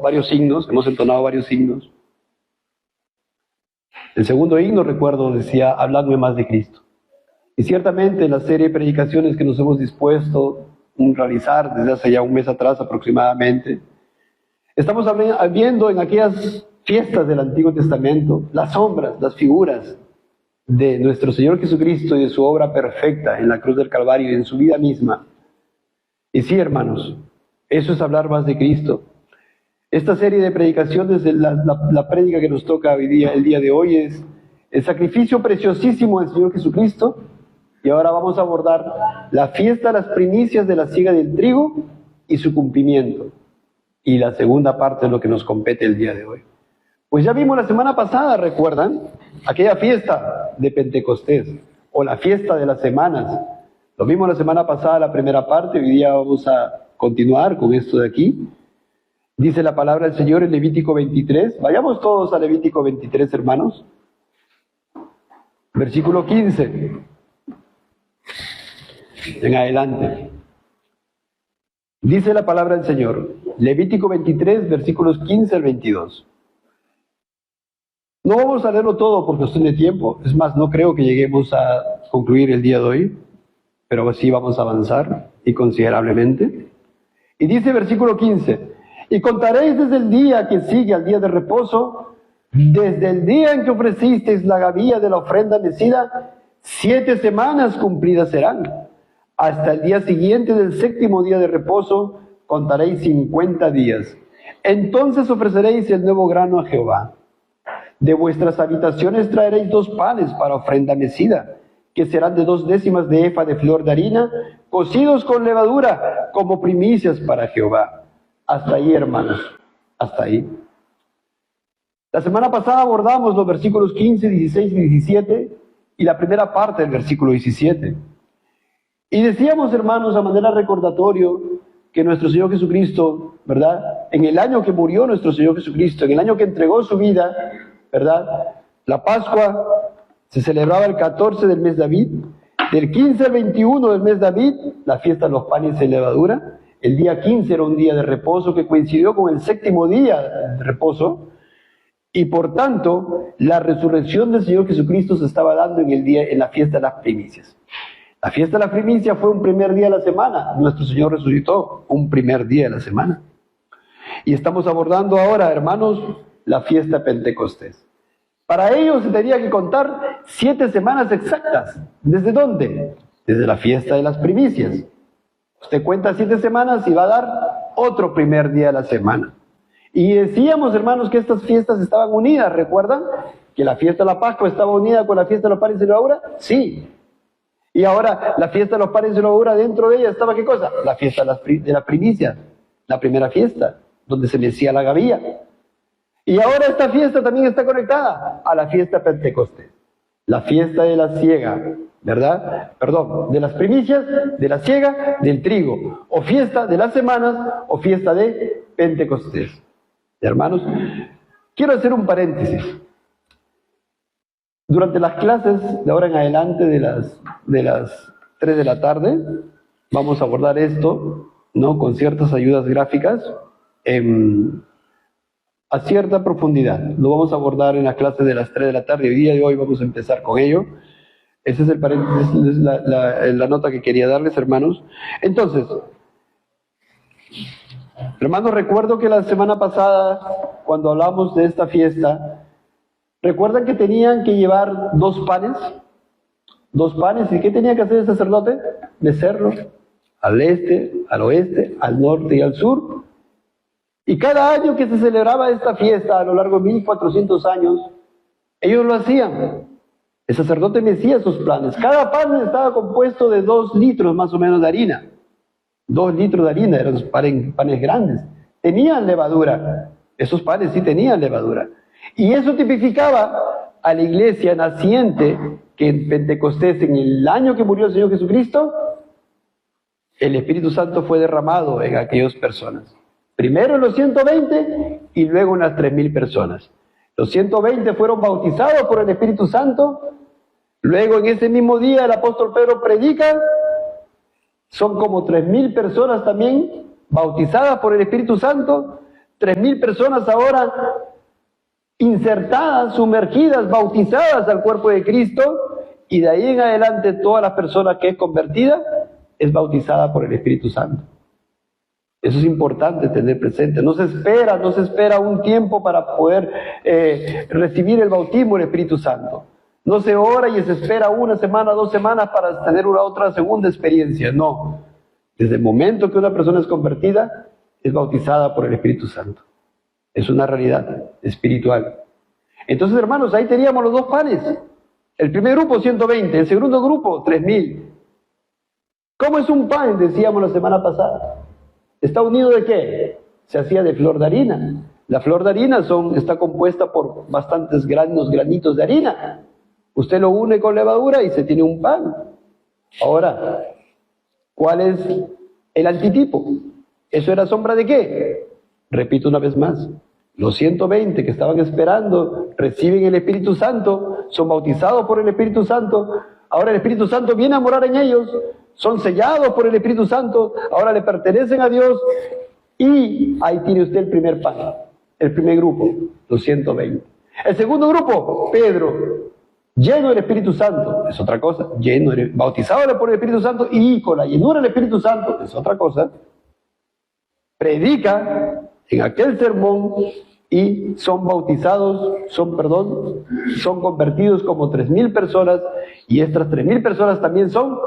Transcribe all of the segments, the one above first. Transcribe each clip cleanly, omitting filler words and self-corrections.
varios himnos, hemos entonado varios himnos. El segundo himno, recuerdo, decía, habladme más de Cristo. Y ciertamente en la serie de predicaciones que nos hemos dispuesto a realizar desde hace ya un mes atrás aproximadamente, estamos viendo en aquellas fiestas del Antiguo Testamento las sombras, las figuras de nuestro Señor Jesucristo y de su obra perfecta en la cruz del Calvario y en su vida misma. Y sí, hermanos, eso es hablar más de Cristo. Esta serie de predicaciones, la prédica que nos toca hoy día, el día de hoy, es el sacrificio preciosísimo del Señor Jesucristo. Y ahora vamos a abordar la fiesta de las primicias de la siega del trigo y su cumplimiento. Y la segunda parte es lo que nos compete el día de hoy. Pues ya vimos la semana pasada, ¿recuerdan? Aquella fiesta de Pentecostés, o la fiesta de las semanas. Lo vimos la semana pasada, la primera parte, hoy día vamos a continuar con esto de aquí. Dice la palabra del Señor en Levítico 23. Vayamos todos a Levítico 23, hermanos. Versículo 15. En adelante. Dice la palabra del Señor. Levítico 23, versículos 15 al 22. No vamos a leerlo todo por cuestión de tiempo. Es más, no creo que lleguemos a concluir el día de hoy. Pero sí vamos a avanzar y considerablemente. Y dice versículo 15. Y contaréis desde el día que sigue al día de reposo, desde el día en que ofrecisteis la gavilla de la ofrenda mecida, 7 semanas cumplidas serán. Hasta el día siguiente del 7º día de reposo, contaréis 50 días. Entonces ofreceréis el nuevo grano a Jehová. De vuestras habitaciones traeréis 2 panes para ofrenda mecida, que serán de 2 décimas de efa de flor de harina, cocidos con levadura, como primicias para Jehová. Hasta ahí, hermanos, hasta ahí. La semana pasada abordamos los versículos 15, 16 y 17 y la primera parte del versículo 17. Y decíamos, hermanos, a manera recordatorio, que nuestro Señor Jesucristo, ¿verdad? En el año que murió nuestro Señor Jesucristo, en el año que entregó su vida, ¿verdad? La Pascua se celebraba el 14 del mes de Abib, del 15 al 21 del mes de Abib, la fiesta de los panes de levadura. El día 15 era un día de reposo que coincidió con el 7º día de reposo, y por tanto, la resurrección del Señor Jesucristo se estaba dando en la fiesta de las primicias. La fiesta de las primicias fue un primer día de la semana. Nuestro Señor resucitó un primer día de la semana. Y estamos abordando ahora, hermanos, la fiesta de Pentecostés. Para ello se tenía que contar 7 semanas exactas. ¿Desde dónde? Desde la fiesta de las primicias. Usted cuenta 7 semanas y va a dar otro primer día de la semana. Y decíamos, hermanos, que estas fiestas estaban unidas. ¿Recuerdan? Que la fiesta de la Pascua estaba unida con la fiesta de los panes de levadura. Sí. Y ahora la fiesta de los panes de levadura, dentro de ella estaba ¿qué cosa? La fiesta de las primicias. La primera fiesta, donde se mecía la gavilla. Y ahora esta fiesta también está conectada a la fiesta Pentecostés. La fiesta de la siega, ¿verdad? Perdón, de las primicias, de la siega, del trigo. O fiesta de las semanas, o fiesta de Pentecostés. Hermanos, quiero hacer un paréntesis. Durante las clases de ahora en adelante, de las 3 de la tarde, vamos a abordar esto, ¿no? Con ciertas ayudas gráficas, a cierta profundidad. Lo vamos a abordar en la clase de las 3 de la tarde. El día de hoy vamos a empezar con ello. Ese es el paréntesis, la nota que quería darles, hermanos. Entonces, hermanos, recuerdo que la semana pasada, cuando hablamos de esta fiesta, ¿recuerdan que tenían que llevar 2 panes? 2 panes, ¿y qué tenía que hacer el sacerdote? Mecerlo al este, al oeste, al norte y al sur. Y cada año que se celebraba esta fiesta, a lo largo de 1400 años, ellos lo hacían. El sacerdote mecía esos panes. Cada pan estaba compuesto de 2 litros más o menos de harina. 2 litros de harina, eran panes grandes. Tenían levadura. Esos panes sí tenían levadura. Y eso tipificaba a la iglesia naciente que en Pentecostés, en el año que murió el Señor Jesucristo, el Espíritu Santo fue derramado en aquellas personas. Primero en los 120 y luego unas 3000 personas. Los 120 fueron bautizados por el Espíritu Santo. Luego en ese mismo día el apóstol Pedro predica. Son como 3000 personas también bautizadas por el Espíritu Santo. 3.000 personas ahora insertadas, sumergidas, bautizadas al cuerpo de Cristo, y de ahí en adelante todas las personas que es convertida es bautizada por el Espíritu Santo. Eso es importante tener presente. No se espera un tiempo para poder recibir el bautismo del Espíritu Santo. No se ora y se espera 1 semana, 2 semanas para tener una otra segunda experiencia. No. Desde el momento que una persona es convertida, es bautizada por el Espíritu Santo. Es una realidad espiritual. Entonces, hermanos, ahí teníamos los 2 panes. El primer grupo, 120. El segundo grupo, 3.000. ¿Cómo es un pan? Decíamos la semana pasada. ¿Está unido de qué? Se hacía de flor de harina. La flor de harina está compuesta por bastantes granitos de harina. Usted lo une con levadura y se tiene un pan. Ahora, ¿cuál es el antitipo? ¿Eso era sombra de qué? Repito una vez más. Los 120 que estaban esperando reciben el Espíritu Santo, son bautizados por el Espíritu Santo. Ahora el Espíritu Santo viene a morar en ellos, son sellados por el Espíritu Santo, ahora le pertenecen a Dios, y ahí tiene usted el primer pan, el primer grupo, los 120. El segundo grupo, Pedro, lleno del Espíritu Santo, es otra cosa, bautizado por el Espíritu Santo y con la llenura del Espíritu Santo, es otra cosa. Predica en aquel sermón y son convertidos como 3.000 personas, y estas 3.000 personas también son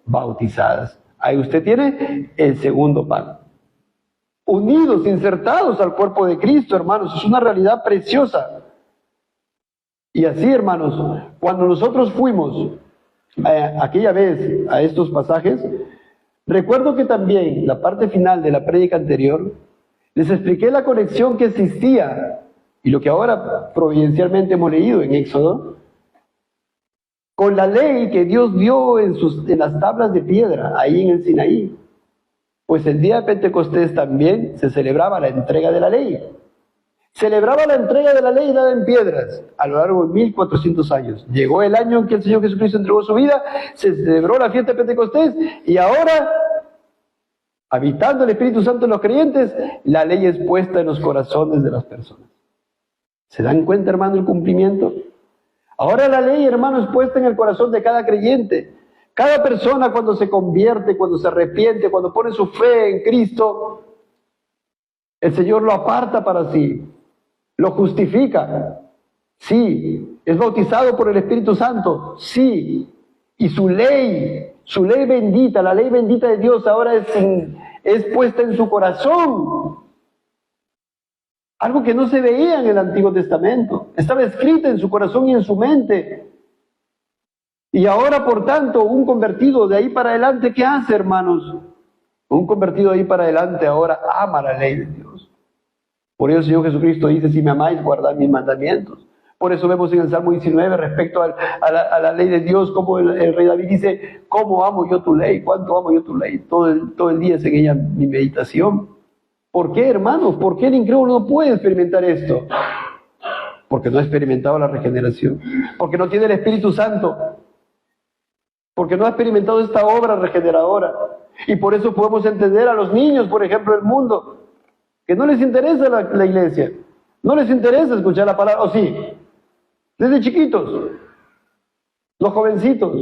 bautizadas. Ahí usted tiene el segundo pan. Unidos, insertados al cuerpo de Cristo, hermanos, es una realidad preciosa. Y así, hermanos, cuando nosotros fuimos aquella vez a estos pasajes, recuerdo que también la parte final de la prédica anterior les expliqué la conexión que existía y lo que ahora providencialmente hemos leído en Éxodo, con la ley que Dios dio en las tablas de piedra, ahí en el Sinaí. Pues el día de Pentecostés también se celebraba la entrega de la ley. Celebraba la entrega de la ley dada en piedras a lo largo de 1400 años. Llegó el año en que el Señor Jesucristo entregó su vida, se celebró la fiesta de Pentecostés, y ahora, habitando el Espíritu Santo en los creyentes, la ley es puesta en los corazones de las personas. ¿Se dan cuenta, hermano, el cumplimiento? Ahora la ley, hermano, es puesta en el corazón de cada creyente. Cada persona, cuando se convierte, cuando se arrepiente, cuando pone su fe en Cristo, el Señor lo aparta para sí, lo justifica. Sí. Es bautizado por el Espíritu Santo. Sí. Y su ley bendita, la ley bendita de Dios ahora es puesta en su corazón. Algo que no se veía en el Antiguo Testamento. Estaba escrita en su corazón y en su mente. Y ahora, por tanto, un convertido de ahí para adelante, ¿qué hace, hermanos? Un convertido de ahí para adelante ahora ama la ley de Dios. Por eso el Señor Jesucristo dice: si me amáis, guardad mis mandamientos. Por eso vemos en el Salmo 19 respecto a la ley de Dios, como el rey David dice: ¿cómo amo yo tu ley? ¿Cuánto amo yo tu ley? Todo el día es en ella mi meditación. ¿Por qué, hermanos? ¿Por qué el incrédulo no puede experimentar esto? Porque no ha experimentado la regeneración. Porque no tiene el Espíritu Santo. Porque no ha experimentado esta obra regeneradora. Y por eso podemos entender a los niños, por ejemplo, del mundo, que no les interesa la iglesia. No les interesa escuchar la palabra. ¿O sí? Desde chiquitos. Los jovencitos.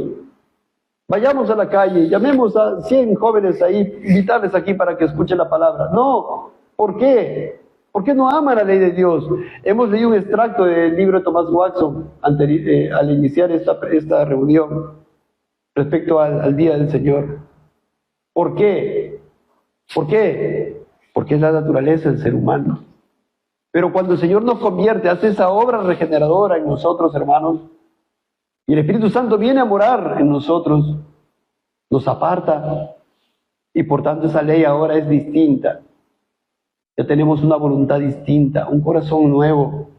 Vayamos a la calle, llamemos a 100 jóvenes ahí, invitarles aquí para que escuchen la palabra. No, ¿por qué? ¿Por qué no aman la ley de Dios? Hemos leído un extracto del libro de Thomas Watson al iniciar esta reunión respecto al Día del Señor. ¿Por qué? ¿Por qué? Porque es la naturaleza del ser humano. Pero cuando el Señor nos convierte, hace esa obra regeneradora en nosotros, hermanos, y el Espíritu Santo viene a morar en nosotros, nos aparta, y por tanto esa ley ahora es distinta. Ya tenemos una voluntad distinta, un corazón nuevo.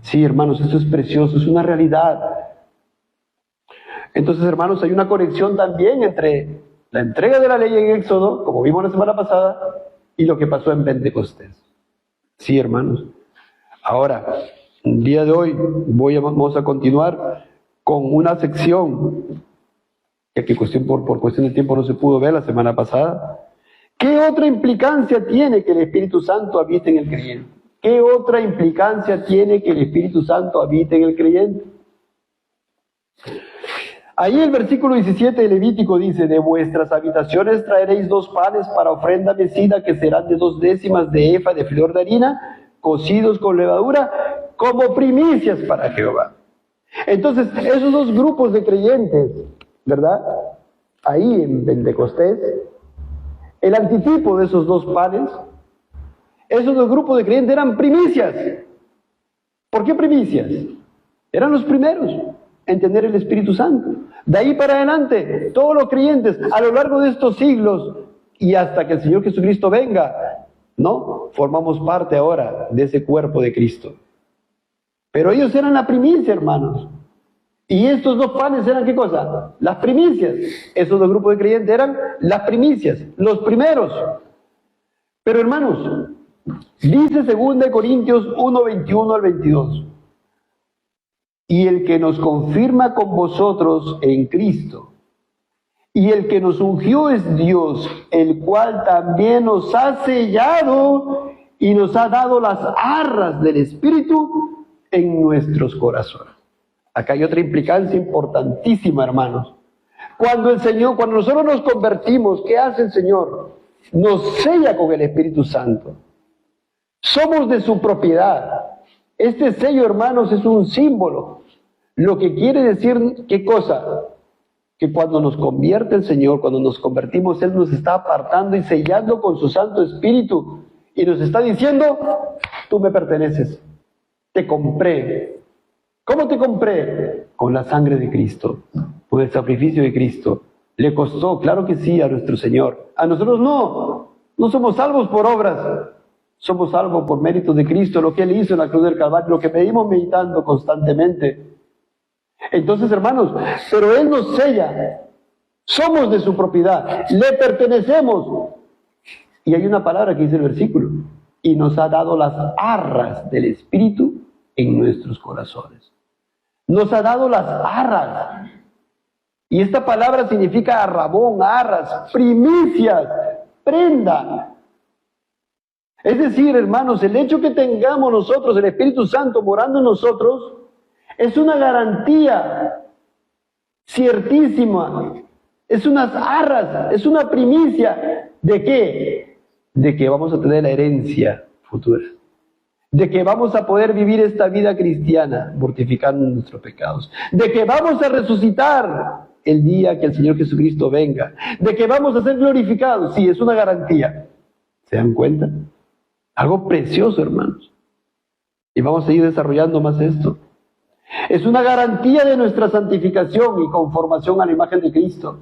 Sí, hermanos, esto es precioso, es una realidad. Entonces, hermanos, hay una conexión también entre la entrega de la ley en Éxodo, como vimos la semana pasada, y lo que pasó en Pentecostés. Sí, hermanos. Ahora, el día de hoy vamos a continuar con una sección que por cuestión de tiempo no se pudo ver la semana pasada, ¿Qué otra implicancia tiene que el Espíritu Santo habite en el creyente? ¿Qué otra implicancia tiene que el Espíritu Santo habite en el creyente? Ahí el versículo 17 de Levítico dice: de vuestras habitaciones traeréis 2 panes para ofrenda mecida, que serán de 2 décimas de efa de flor de harina, cocidos con levadura, como primicias para Jehová. Entonces, esos 2 grupos de creyentes, ¿verdad? Ahí en Pentecostés, el antitipo de esos 2 panes, esos 2 grupos de creyentes eran primicias. ¿Por qué primicias? Eran los primeros en tener el Espíritu Santo. De ahí para adelante, todos los creyentes, a lo largo de estos siglos, y hasta que el Señor Jesucristo venga, ¿no? Formamos parte ahora de ese cuerpo de Cristo. Pero ellos eran la primicia, hermanos. Y estos 2 panes eran, ¿qué cosa? Las primicias. Esos 2 grupos de creyentes eran las primicias, los primeros. Pero, hermanos, dice 2 Corintios 1, 21 al 22. Y el que nos confirma con vosotros en Cristo, y el que nos ungió es Dios, el cual también nos ha sellado y nos ha dado las arras del Espíritu en nuestros corazones. Acá hay otra implicancia importantísima, hermanos. Cuando nosotros nos convertimos, ¿qué hace el Señor? Nos sella con el Espíritu Santo. Somos de su propiedad. Este sello, hermanos, es un símbolo. Lo que quiere decir, ¿qué cosa? Que cuando nos convierte el Señor, cuando nos convertimos, Él nos está apartando y sellando con su Santo Espíritu. Y nos está diciendo: tú me perteneces. Te compré. ¿Cómo te compré? Con la sangre de Cristo, con el sacrificio de Cristo. Le costó, claro que sí, a nuestro Señor. A nosotros no. No somos salvos por obras. Somos salvos por méritos de Cristo, lo que Él hizo en la cruz del Calvario, lo que pedimos meditando constantemente. Entonces, hermanos, pero Él nos sella. Somos de su propiedad. Le pertenecemos. Y hay una palabra que dice el versículo: y nos ha dado las arras del Espíritu en nuestros corazones. Nos ha dado las arras. Y esta palabra significa arrabón, arras, primicias, prenda. Es decir, hermanos, el hecho que tengamos nosotros el Espíritu Santo morando en nosotros es una garantía ciertísima. Es unas arras, es una primicia. ¿De qué? De que vamos a tener la herencia futura. De que vamos a poder vivir esta vida cristiana mortificando nuestros pecados. De que vamos a resucitar el día que el Señor Jesucristo venga. De que vamos a ser glorificados. Sí, es una garantía. ¿Se dan cuenta? Algo precioso, hermanos. Y vamos a ir desarrollando más esto. Es una garantía de nuestra santificación y conformación a la imagen de Cristo.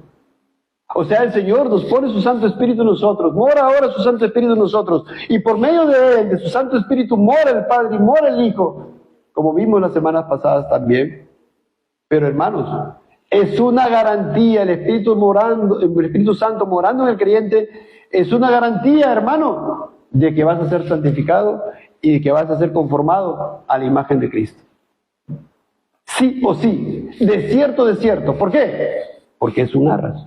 O sea, el Señor nos pone su Santo Espíritu en nosotros, mora ahora su Santo Espíritu en nosotros, y por medio de Él, de su Santo Espíritu, mora el Padre y mora el Hijo, como vimos las semanas pasadas también. Pero, hermanos, es una garantía, el Espíritu Santo morando en el creyente, es una garantía, hermano, de que vas a ser santificado y de que vas a ser conformado a la imagen de Cristo. Sí o sí, de cierto. ¿Por qué? Porque es un arras,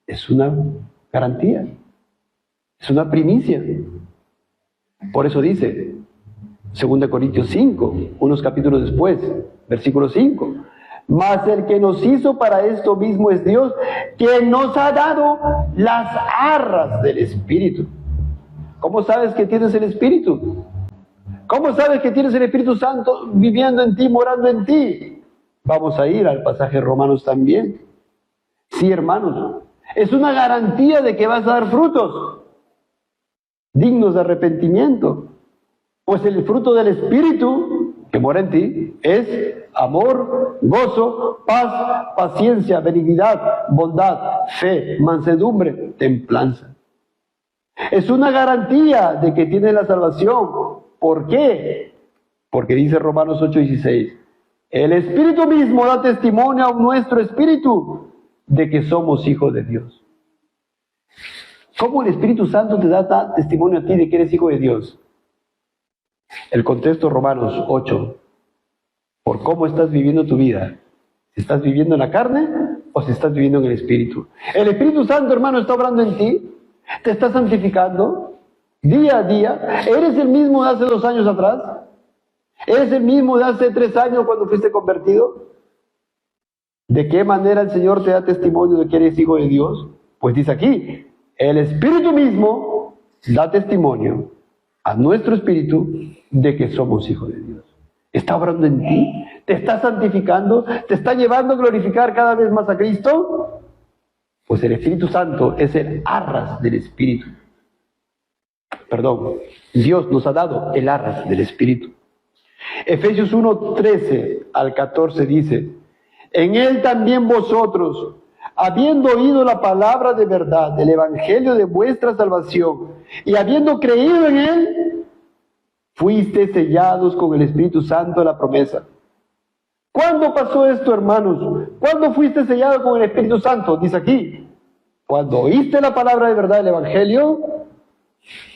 es una garantía, es una primicia. Por eso dice 2 Corintios 5, unos capítulos después, versículo 5. Mas el que nos hizo para esto mismo es Dios, que nos ha dado las arras del Espíritu. ¿Cómo sabes que tienes el Espíritu? ¿Cómo sabes que tienes el Espíritu Santo viviendo en ti, morando en ti? Vamos a ir al pasaje de Romanos también. Sí, hermanos, es una garantía de que vas a dar frutos dignos de arrepentimiento. Pues el fruto del Espíritu que mora en ti es amor, gozo, paz, paciencia, benignidad, bondad, fe, mansedumbre, templanza. Es una garantía de que tienes la salvación. ¿Por qué? Porque dice Romanos 8:16, el Espíritu mismo da testimonio a nuestro espíritu de que somos hijos de Dios. ¿Cómo el Espíritu Santo te da testimonio a ti de que eres hijo de Dios? El contexto Romanos 8, por cómo estás viviendo tu vida. Si estás viviendo en la carne o si estás viviendo en el Espíritu. El Espíritu Santo, hermano, está obrando en ti. ¿Te estás santificando día a día? ¿Eres el mismo de hace 2 años atrás? ¿Eres el mismo de hace 3 años cuando fuiste convertido? ¿De qué manera el Señor te da testimonio de que eres hijo de Dios? Pues dice aquí, el Espíritu mismo da testimonio a nuestro espíritu de que somos hijos de Dios. ¿Está obrando en ti? ¿Te está santificando? ¿Te está llevando a glorificar cada vez más a Cristo? Pues el Espíritu Santo es el arras del Espíritu. Perdón, Dios nos ha dado el arras del Espíritu. Efesios 1, 13 al 14 dice, en Él también vosotros, habiendo oído la palabra de verdad, el evangelio de vuestra salvación, y habiendo creído en Él, fuiste sellados con el Espíritu Santo de la promesa. ¿Cuándo pasó esto, hermanos? ¿Cuándo fuiste sellado con el Espíritu Santo? Dice aquí, cuando oíste la palabra de verdad, el evangelio,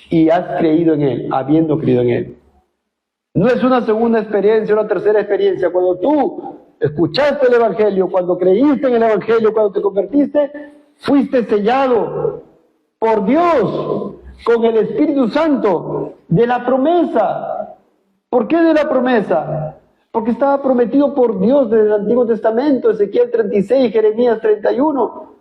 y has creído en Él, habiendo creído en Él. No es una segunda experiencia, una tercera experiencia. Cuando tú escuchaste el evangelio, cuando creíste en el evangelio, cuando te convertiste, fuiste sellado por Dios con el Espíritu Santo de la promesa. ¿Por qué de la promesa? Porque estaba prometido por Dios desde el Antiguo Testamento, Ezequiel 36, Jeremías 31.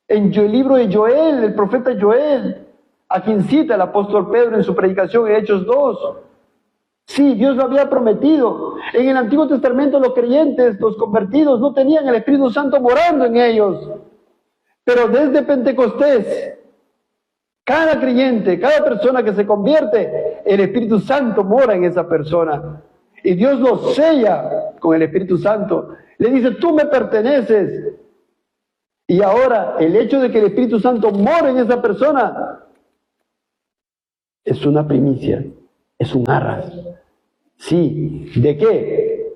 En el libro de Joel, el profeta Joel, a quien cita el apóstol Pedro en su predicación en Hechos 2. Sí, Dios lo había prometido. En el Antiguo Testamento los creyentes, los convertidos, no tenían el Espíritu Santo morando en ellos. Pero desde Pentecostés, cada creyente, cada persona que se convierte, el Espíritu Santo mora en esa persona. Y Dios lo sella con el Espíritu Santo. Le dice, tú me perteneces. Y ahora, el hecho de que el Espíritu Santo mora en esa persona es una primicia, es un arras. Sí, ¿de qué?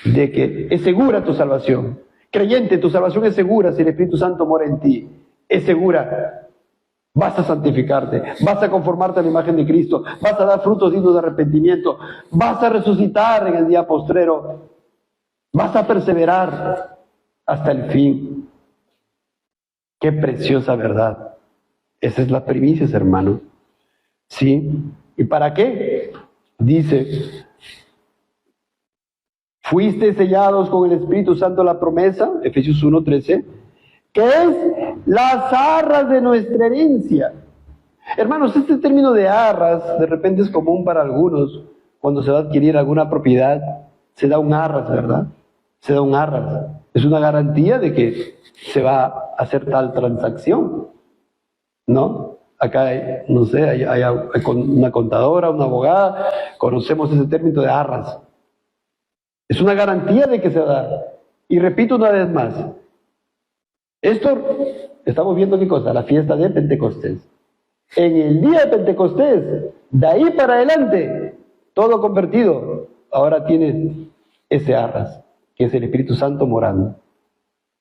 De que es segura tu salvación. Creyente, tu salvación es segura si el Espíritu Santo mora en ti. Es segura. Vas a santificarte, vas a conformarte a la imagen de Cristo, vas a dar frutos dignos de arrepentimiento, vas a resucitar en el día postrero, vas a perseverar hasta el fin. Qué preciosa verdad. Esa es la primicia, hermano. ¿Sí? ¿Y para qué? Dice, fuiste sellados con el Espíritu Santo la promesa, Efesios 1:13, que es las arras de nuestra herencia. Hermanos, este término de arras de repente es común para algunos. Cuando se va a adquirir alguna propiedad, se da un arras, ¿verdad? Se da un arras. Es una garantía de que se va a hacer tal transacción, ¿no? Acá hay, no sé, hay una contadora, una abogada, conocemos ese término de arras. Es una garantía de que se da. Y repito una vez más, esto, estamos viendo qué cosa, la fiesta de Pentecostés. En el día de Pentecostés, de ahí para adelante, todo convertido, ahora tiene ese arras, que es el Espíritu Santo morando.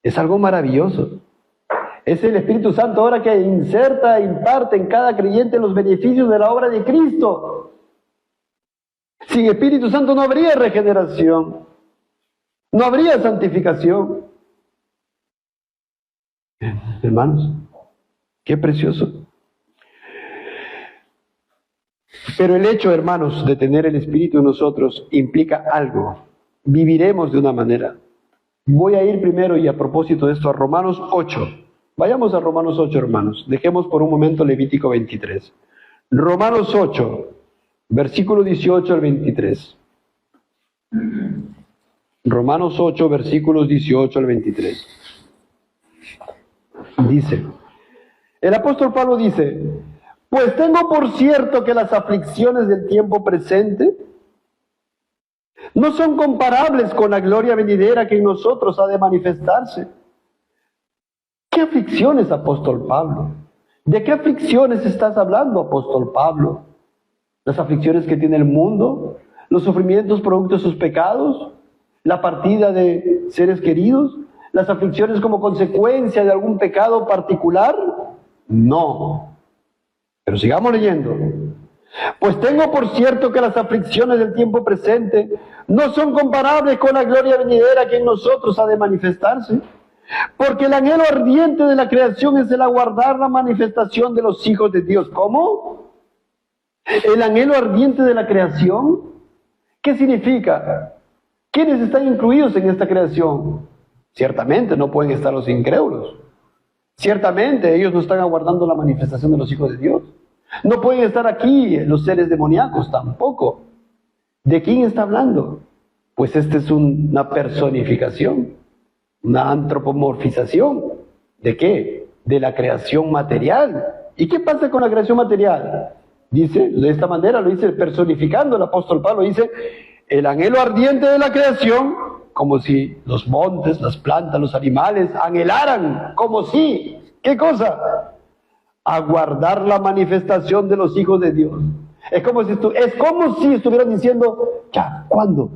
Es algo maravilloso. Es el Espíritu Santo ahora que inserta, imparte en cada creyente los beneficios de la obra de Cristo. Sin Espíritu Santo no habría regeneración, no habría santificación. Hermanos, qué precioso. Pero el hecho, hermanos, de tener el Espíritu en nosotros implica algo. Viviremos de una manera. Voy a ir primero, y a propósito de esto, a Romanos 8. Vayamos a Romanos 8, hermanos. Dejemos por un momento Levítico 23. Romanos 8, versículo 18 al 23. Romanos 8, versículos 18 al 23. Dice, el apóstol Pablo dice, pues tengo por cierto que las aflicciones del tiempo presente no son comparables con la gloria venidera que en nosotros ha de manifestarse. ¿Qué aflicciones, apóstol Pablo? ¿De qué aflicciones estás hablando, apóstol Pablo? ¿Las aflicciones que tiene el mundo? ¿Los sufrimientos producto de sus pecados? ¿La partida de seres queridos? ¿Las aflicciones como consecuencia de algún pecado particular? No. Pero sigamos leyendo. Pues tengo por cierto que las aflicciones del tiempo presente no son comparables con la gloria venidera que en nosotros ha de manifestarse. Porque el anhelo ardiente de la creación es el aguardar la manifestación de los hijos de Dios. ¿Cómo? El anhelo ardiente de la creación. ¿Qué significa? ¿Quiénes están incluidos en esta creación? Ciertamente no pueden estar los incrédulos. Ciertamente ellos no están aguardando la manifestación de los hijos de Dios. No pueden estar aquí los seres demoníacos tampoco. ¿De quién está hablando? Pues esta es una personificación, una antropomorfización. ¿De qué? De la creación material. ¿Y qué pasa con la creación material? Dice, de esta manera lo dice personificando el apóstol Pablo, dice, el anhelo ardiente de la creación, como si los montes, las plantas, los animales anhelaran, como si, ¿qué cosa? Aguardar la manifestación de los hijos de Dios. Es como si estuvieran diciendo, ya, ¿cuándo?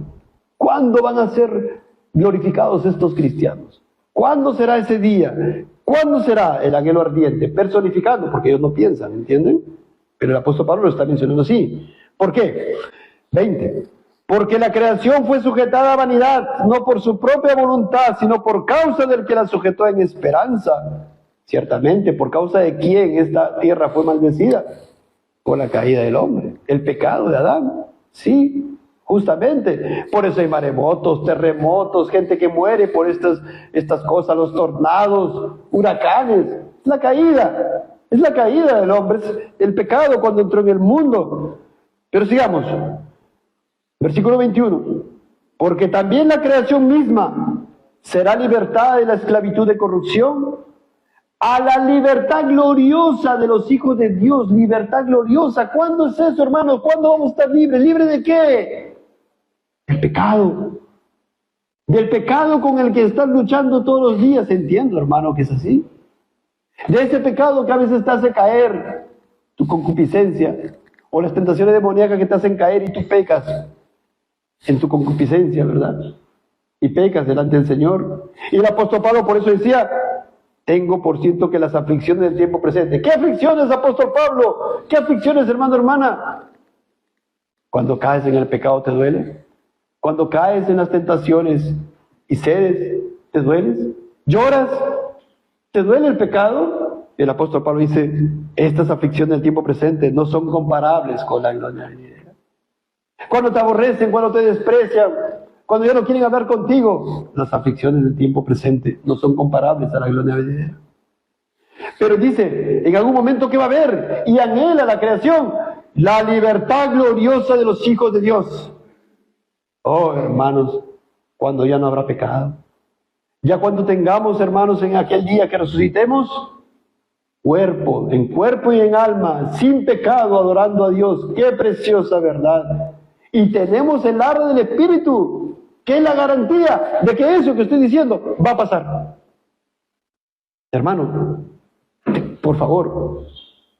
¿Cuándo van a ser glorificados estos cristianos? ¿Cuándo será ese día? ¿Cuándo será el anhelo ardiente? Personificando, porque ellos no piensan, ¿entienden? Pero el apóstol Pablo lo está mencionando así. ¿Por qué? 20. Porque la creación fue sujetada a vanidad, no por su propia voluntad, sino por causa del que la sujetó en esperanza. Ciertamente, ¿por causa de quién esta tierra fue maldecida? Por la caída del hombre, el pecado de Adán. Sí, justamente. Por eso hay maremotos, terremotos, gente que muere por estas cosas, los tornados, huracanes. Es la caída del hombre, es el pecado cuando entró en el mundo. Pero sigamos. Versículo 21. Porque también la creación misma será libertada de la esclavitud de corrupción a la libertad gloriosa de los hijos de Dios. Libertad gloriosa. ¿Cuándo es eso, hermanos? ¿Cuándo vamos a estar libres? ¿Libres de qué? Del pecado. Del pecado con el que estás luchando todos los días. Entiendo, hermano, que es así. De ese pecado que a veces te hace caer tu concupiscencia, o las tentaciones demoníacas que te hacen caer y tú pecas en tu concupiscencia, ¿verdad? Y pecas delante del Señor. Y el apóstol Pablo por eso decía, tengo por cierto que las aflicciones del tiempo presente. ¿Qué aflicciones, apóstol Pablo? ¿Qué aflicciones, hermano, hermana? Cuando caes en el pecado, ¿te duele? Cuando caes en las tentaciones y cedes, ¿te dueles? ¿Lloras? ¿Te duele el pecado? El apóstol Pablo dice, estas aflicciones del tiempo presente no son comparables con la gloria venidera. Cuando te aborrecen, cuando te desprecian, cuando ya no quieren hablar contigo, las aflicciones del tiempo presente no son comparables a la gloria venidera. Pero dice, en algún momento, ¿qué va a haber? Y anhela la creación, la libertad gloriosa de los hijos de Dios. Oh, hermanos, cuando ya no habrá pecado. Ya cuando tengamos, hermanos, en aquel día que resucitemos, en cuerpo y en alma, sin pecado, adorando a Dios. ¡Qué preciosa verdad! Y tenemos el arra del Espíritu, que es la garantía de que eso que estoy diciendo va a pasar. Hermano, por favor,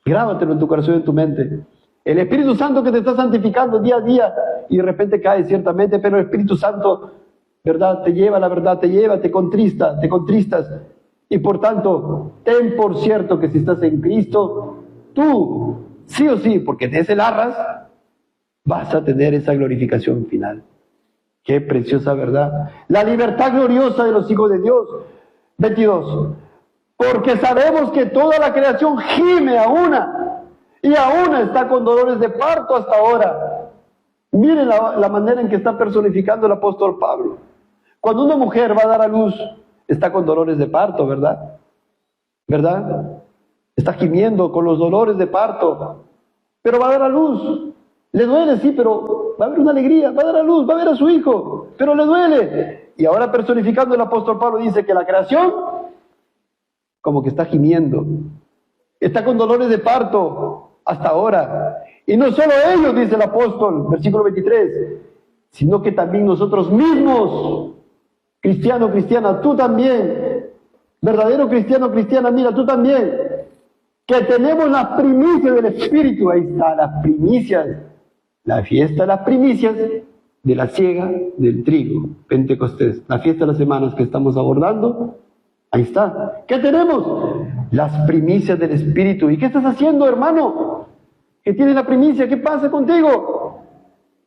grábatelo en tu corazón y en tu mente. El Espíritu Santo que te está santificando día a día, y de repente cae ciertamente, pero el Espíritu Santo, ¿verdad? Te lleva la verdad, te contristas. Y por tanto, ten por cierto que si estás en Cristo, tú, sí o sí, porque de ese arras, vas a tener esa glorificación final. Qué preciosa verdad. La libertad gloriosa de los hijos de Dios. 22. Porque sabemos que toda la creación gime a una, y a una está con dolores de parto hasta ahora. Miren la manera en que está personificando el apóstol Pablo. Cuando una mujer va a dar a luz, está con dolores de parto, ¿verdad? ¿Verdad? Está gimiendo con los dolores de parto, pero va a dar a luz. Le duele, sí, pero va a haber una alegría, va a dar a luz, va a ver a su hijo, pero le duele. Y ahora personificando el apóstol Pablo dice que la creación como que está gimiendo, está con dolores de parto hasta ahora. Y no solo ellos, dice el apóstol, versículo 23, sino que también nosotros mismos, cristiano, cristiana, tú también, verdadero cristiano, cristiana, mira, tú también, que tenemos las primicias del Espíritu. Ahí está, las primicias, la fiesta de las primicias de la siega del trigo, Pentecostés, la fiesta de las semanas que estamos abordando. Ahí está. ¿Qué tenemos? Las primicias del Espíritu. ¿Y qué estás haciendo, hermano? ¿Que tienes la primicia? ¿Qué pasa contigo?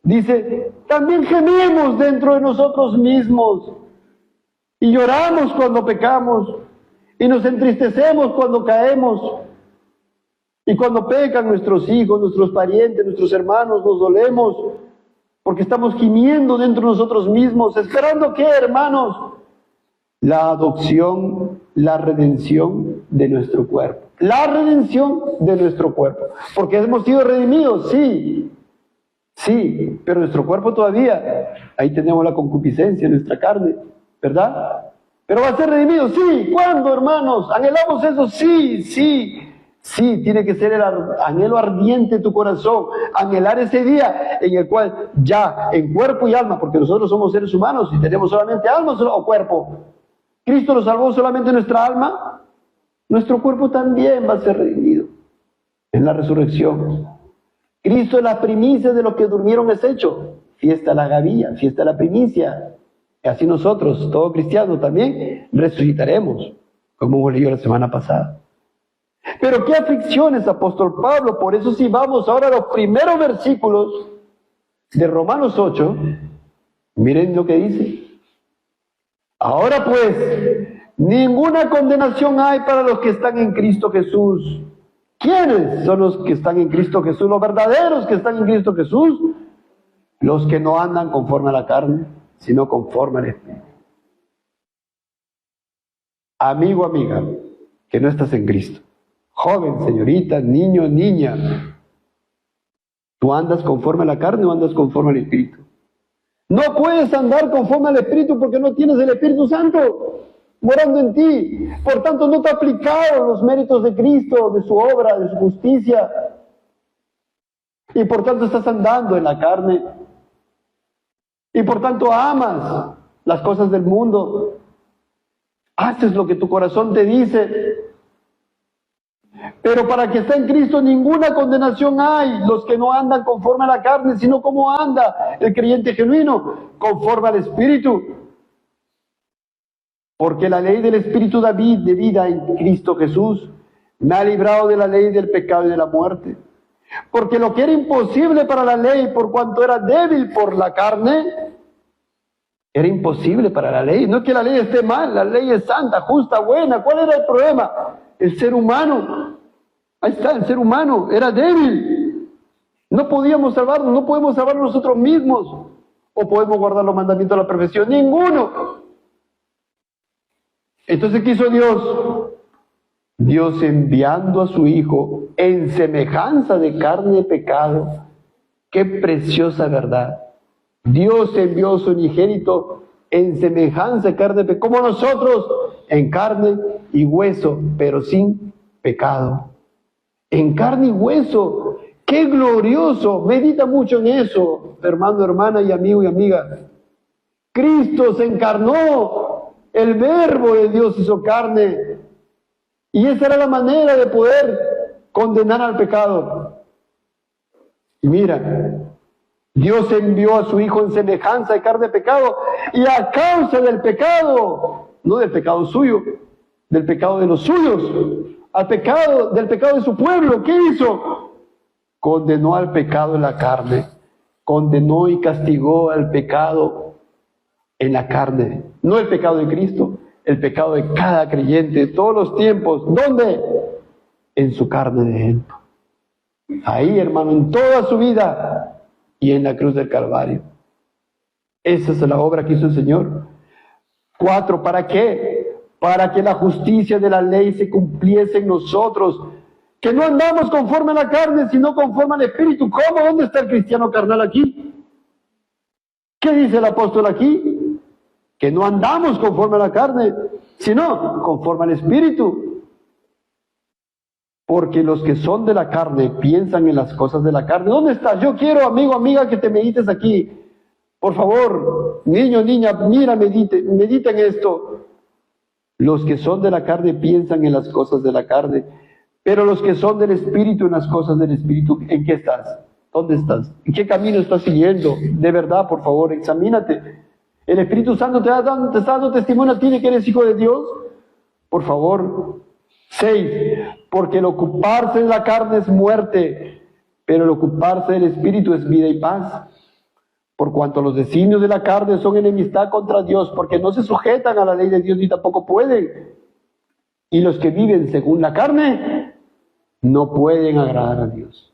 Dice, también gemimos dentro de nosotros mismos, Y lloramos cuando pecamos. Y nos entristecemos cuando caemos. Y cuando pecan nuestros hijos, nuestros parientes, nuestros hermanos, nos dolemos. Porque estamos gimiendo dentro de nosotros mismos. ¿Esperando qué, hermanos? La adopción, la redención de nuestro cuerpo. La redención de nuestro cuerpo. Porque hemos sido redimidos, sí. Sí, pero nuestro cuerpo todavía, ahí tenemos la concupiscencia en nuestra carne, ¿verdad? Pero va a ser redimido, sí. ¿Cuándo, hermanos? ¿Anhelamos eso? Sí, sí. Sí, tiene que ser el anhelo ardiente de tu corazón, anhelar ese día en el cual ya en cuerpo y alma, porque nosotros somos seres humanos y tenemos solamente alma o cuerpo. Cristo nos salvó solamente nuestra alma, nuestro cuerpo también va a ser redimido en la resurrección. Cristo es la primicia de los que durmieron es hecho. Fiesta la gavilla, fiesta la primicia. Y así nosotros, todo cristiano también, resucitaremos, como hemos leído la semana pasada. Pero qué aflicciones, apóstol Pablo. Por eso si vamos ahora a los primeros versículos de Romanos 8, miren lo que dice. Ahora pues, ninguna condenación hay para los que están en Cristo Jesús. ¿Quiénes son los que están en Cristo Jesús? Los verdaderos que están en Cristo Jesús. Los que no andan conforme a la carne, sino conforme al Espíritu. Amigo, amiga, que no estás en Cristo. Joven, señorita, niño, niña. ¿Tú andas conforme a la carne o andas conforme al Espíritu? No puedes andar conforme al Espíritu porque no tienes el Espíritu Santo morando en ti. Por tanto, no te ha aplicado los méritos de Cristo, de su obra, de su justicia. Y por tanto estás andando en la carne. Y por tanto amas las cosas del mundo. Haces lo que tu corazón te dice. Pero para que esté en Cristo ninguna condenación hay. Los que no andan conforme a la carne, sino como anda el creyente genuino, conforme al Espíritu. Porque la ley del Espíritu de vida en Cristo Jesús me ha librado de la ley del pecado y de la muerte. Porque lo que era imposible para la ley, por cuanto era débil por la carne, era imposible para la ley. No es que la ley esté mal, la ley es santa, justa, buena. ¿Cuál era el problema? El ser humano. Ahí está, el ser humano era débil. No podíamos salvarnos, no podemos salvarnos nosotros mismos. O podemos guardar los mandamientos de la perfección. Ninguno. Entonces, ¿qué hizo Dios? Dios enviando a su Hijo en semejanza de carne de pecado. ¡Qué preciosa verdad! Dios envió a su unigénito en semejanza de carne de pecado, como nosotros, en carne y hueso, pero sin pecado. En carne y hueso. ¡Qué glorioso! Medita mucho en eso, hermano, hermana y amigo y amiga. Cristo se encarnó. El verbo de Dios hizo carne. Y esa era la manera de poder condenar al pecado. Y mira, Dios envió a su Hijo en semejanza de carne de pecado. Y a causa del pecado, no del pecado suyo, del pecado de los suyos, del pecado de su pueblo, ¿qué hizo? Condenó al pecado en la carne. Condenó y castigó al pecado en la carne, no el pecado de Cristo, el pecado de cada creyente, de todos los tiempos. ¿Dónde? En su carne de Él. Ahí, hermano, en toda su vida y en la cruz del Calvario. Esa es la obra que hizo el Señor. 4, ¿para qué? Para que la justicia de la ley se cumpliese en nosotros, que no andamos conforme a la carne, sino conforme al Espíritu. ¿Cómo? ¿Dónde está el cristiano carnal aquí? ¿Qué dice el apóstol aquí? Que no andamos conforme a la carne, sino conforme al Espíritu. Porque los que son de la carne piensan en las cosas de la carne. ¿Dónde estás? Yo quiero, amigo, amiga, que te medites aquí. Por favor, niño, niña, mira, medita en esto. Los que son de la carne piensan en las cosas de la carne, pero los que son del Espíritu en las cosas del Espíritu. ¿En qué estás? ¿Dónde estás? ¿En qué camino estás siguiendo? De verdad, por favor, examínate. El Espíritu Santo te está dando testimonio a ti de que eres hijo de Dios. Por favor. 6. Porque el ocuparse en la carne es muerte, pero el ocuparse del Espíritu es vida y paz. Por cuanto los designios de la carne son enemistad contra Dios, porque no se sujetan a la ley de Dios ni tampoco pueden. Y los que viven según la carne no pueden agradar a Dios.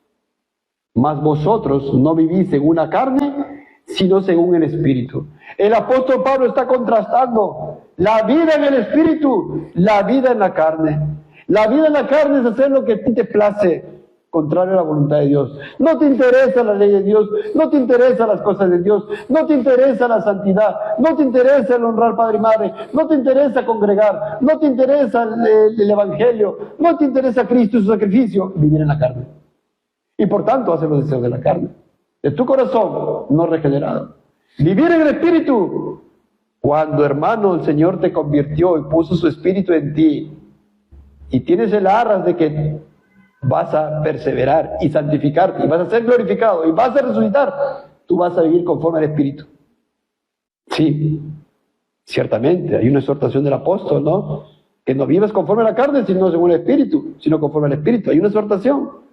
Mas vosotros no vivís según la carne, sino según el Espíritu. El apóstol Pablo está contrastando la vida en el Espíritu, la vida en la carne. La vida en la carne es hacer lo que a ti te place, contrario a la voluntad de Dios. No te interesa la ley de Dios, no te interesan las cosas de Dios, no te interesa la santidad, no te interesa el honrar padre y madre, no te interesa congregar, no te interesa el Evangelio, no te interesa Cristo y su sacrificio, vivir en la carne. Y por tanto hacer los deseos de la carne, de tu corazón no regenerado. Vivir en el Espíritu. Cuando, hermano, el Señor te convirtió y puso su Espíritu en ti, y tienes el arras de que vas a perseverar y santificarte, y vas a ser glorificado, y vas a resucitar, tú vas a vivir conforme al Espíritu. Sí, ciertamente, hay una exhortación del apóstol, ¿no? Que no vivas conforme a la carne, sino según el Espíritu, sino conforme al Espíritu. Hay una exhortación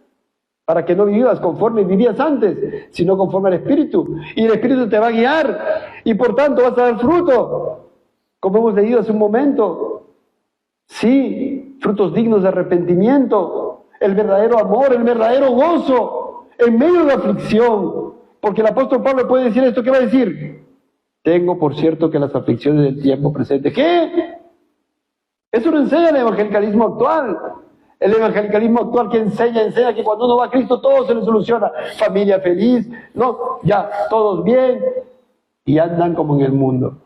para que no vivas conforme vivías antes, sino conforme al Espíritu. Y el Espíritu te va a guiar, y por tanto vas a dar fruto, como hemos leído hace un momento. Sí, frutos dignos de arrepentimiento, el verdadero amor, el verdadero gozo, en medio de la aflicción. Porque el apóstol Pablo puede decir esto, ¿qué va a decir? Tengo por cierto que las aflicciones del tiempo presente. ¿Qué? Eso lo enseña el evangelicalismo actual. El evangelicalismo actual que enseña que cuando uno va a Cristo todo se le soluciona. Familia feliz, no, ya, todos bien. Y andan como en el mundo.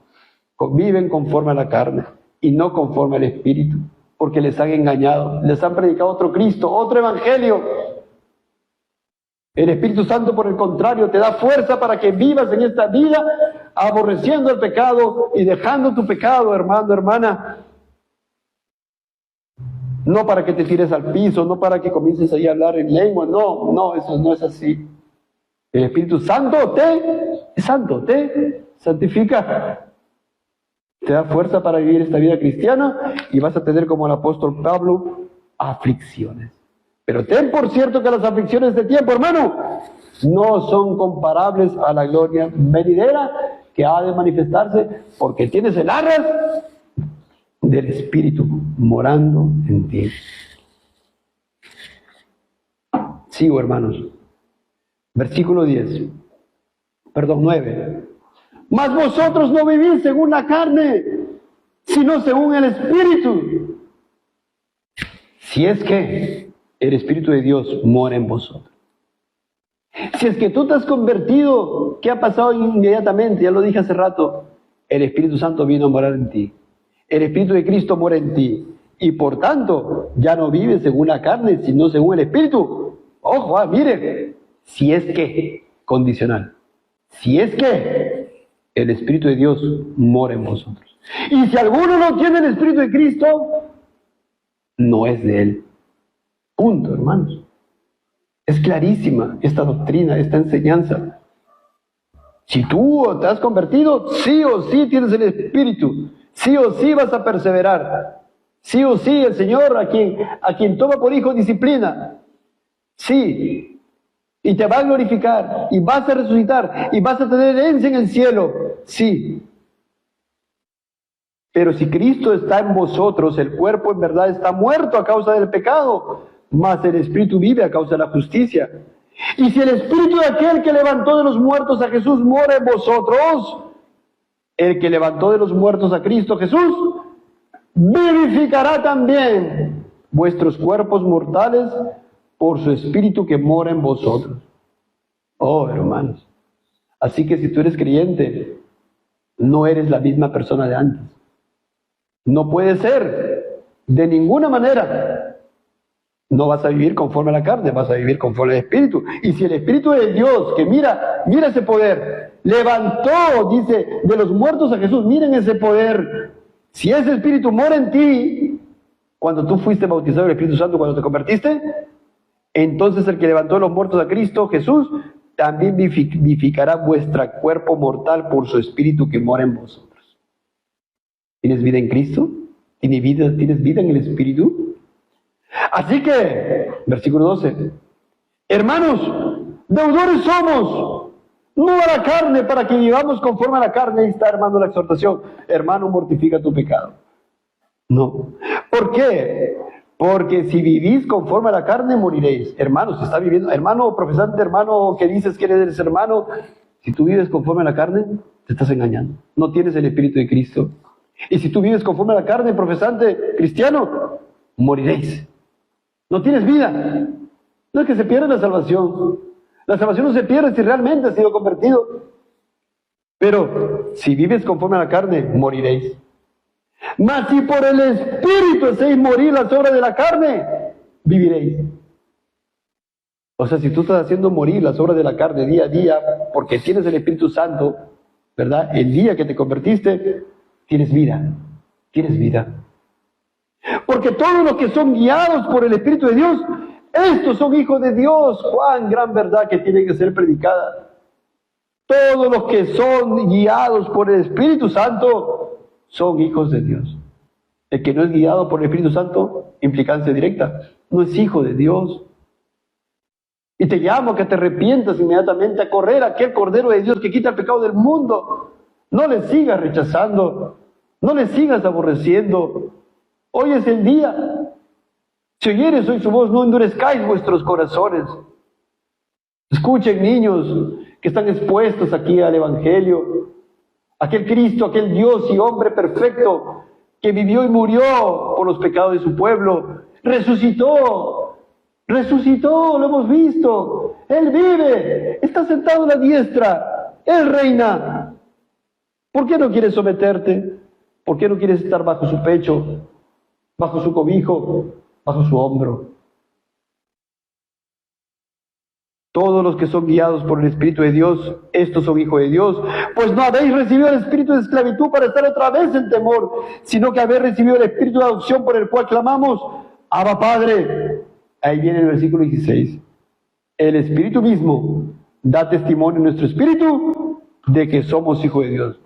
Conviven conforme a la carne y no conforme al Espíritu. Porque les han engañado, les han predicado otro Cristo, otro evangelio. El Espíritu Santo, por el contrario, te da fuerza para que vivas en esta vida aborreciendo el pecado y dejando tu pecado, hermano, hermana. No para que te tires al piso, no para que comiences ahí a hablar en lengua, no, eso no es así. El Espíritu Santo te santifica, te da fuerza para vivir esta vida cristiana y vas a tener, como el apóstol Pablo, aflicciones. Pero ten por cierto que las aflicciones de tiempo, hermano, no son comparables a la gloria venidera que ha de manifestarse, porque tienes el arras del Espíritu morando en ti. Sigo, hermanos. Versículo 9. Mas vosotros no vivís según la carne, sino según el Espíritu. Si es que el Espíritu de Dios mora en vosotros. Si es que tú te has convertido, ¿qué ha pasado inmediatamente? Ya lo dije hace rato. El Espíritu Santo vino a morar en ti. El Espíritu de Cristo mora en ti. Y por tanto, ya no vives según la carne, sino según el Espíritu. Ojo, mire. Si es que, condicional. Si es que el Espíritu de Dios mora en vosotros. Y si alguno no tiene el Espíritu de Cristo, no es de Él. Punto, hermanos. Es clarísima esta doctrina, esta enseñanza. Si tú te has convertido, sí o sí tienes el Espíritu. Sí o sí vas a perseverar. Sí o sí el Señor a quien toma por hijo disciplina. Sí. Y te va a glorificar. Y vas a resucitar. Y vas a tener herencia en el cielo. Sí. Pero si Cristo está en vosotros, el cuerpo en verdad está muerto a causa del pecado, mas el Espíritu vive a causa de la justicia. Y si el Espíritu de aquel que levantó de los muertos a Jesús mora en vosotros, el que levantó de los muertos a Cristo Jesús, vivificará también vuestros cuerpos mortales por su Espíritu que mora en vosotros. Oh, hermanos. Así que si tú eres creyente, no eres la misma persona de antes. No puede ser, de ninguna manera. No vas a vivir conforme a la carne, vas a vivir conforme al Espíritu. Y si el Espíritu de Dios, que mira ese poder, levantó, dice, de los muertos a Jesús, miren ese poder. Si ese Espíritu mora en ti, cuando tú fuiste bautizado en el Espíritu Santo, cuando te convertiste, entonces el que levantó de los muertos a Cristo, Jesús, también vivificará vuestro cuerpo mortal por su Espíritu que mora en vosotros. ¿Tienes vida en Cristo? ¿Tienes vida en el Espíritu? Así que, versículo 12, hermanos, deudores somos, no a la carne, para que vivamos conforme a la carne. Ahí está, hermano, la exhortación. Hermano, mortifica tu pecado. No. ¿Por qué? Porque si vivís conforme a la carne, moriréis. Hermano, si está viviendo, hermano profesante, hermano que dices que eres hermano, si tú vives conforme a la carne, te estás engañando. No tienes el Espíritu de Cristo. Y si tú vives conforme a la carne, profesante cristiano, moriréis. No tienes vida. No es que se pierda la salvación. La salvación no se pierde si realmente has sido convertido. Pero si vives conforme a la carne, moriréis. Mas si por el Espíritu hacéis morir las obras de la carne, viviréis. O sea, si tú estás haciendo morir las obras de la carne día a día, porque tienes el Espíritu Santo, ¿verdad? El día que te convertiste, tienes vida. Tienes vida. Porque todos los que son guiados por el Espíritu de Dios, estos son hijos de Dios. Juan, gran verdad que tiene que ser predicada. Todos los que son guiados por el Espíritu Santo son hijos de Dios. El que no es guiado por el Espíritu Santo, implicancia directa, no es hijo de Dios. Y te llamo a que te arrepientas inmediatamente, a correr a aquel Cordero de Dios que quita el pecado del mundo. No le sigas rechazando, no le sigas aborreciendo. Hoy es el día. Si oyeres hoy su voz, no endurezcáis vuestros corazones. Escuchen, niños que están expuestos aquí al Evangelio. Aquel Cristo, aquel Dios y hombre perfecto que vivió y murió por los pecados de su pueblo, resucitó, lo hemos visto. Él vive, está sentado a la diestra, Él reina. ¿Por qué no quieres someterte? ¿Por qué no quieres estar bajo su pecho, bajo su cobijo, bajo su hombro? Todos los que son guiados por el Espíritu de Dios, estos son hijos de Dios. Pues no habéis recibido el espíritu de esclavitud para estar otra vez en temor, sino que habéis recibido el espíritu de adopción por el cual clamamos, Abba Padre. Ahí viene el versículo 16. El Espíritu mismo da testimonio en nuestro espíritu de que somos hijos de Dios.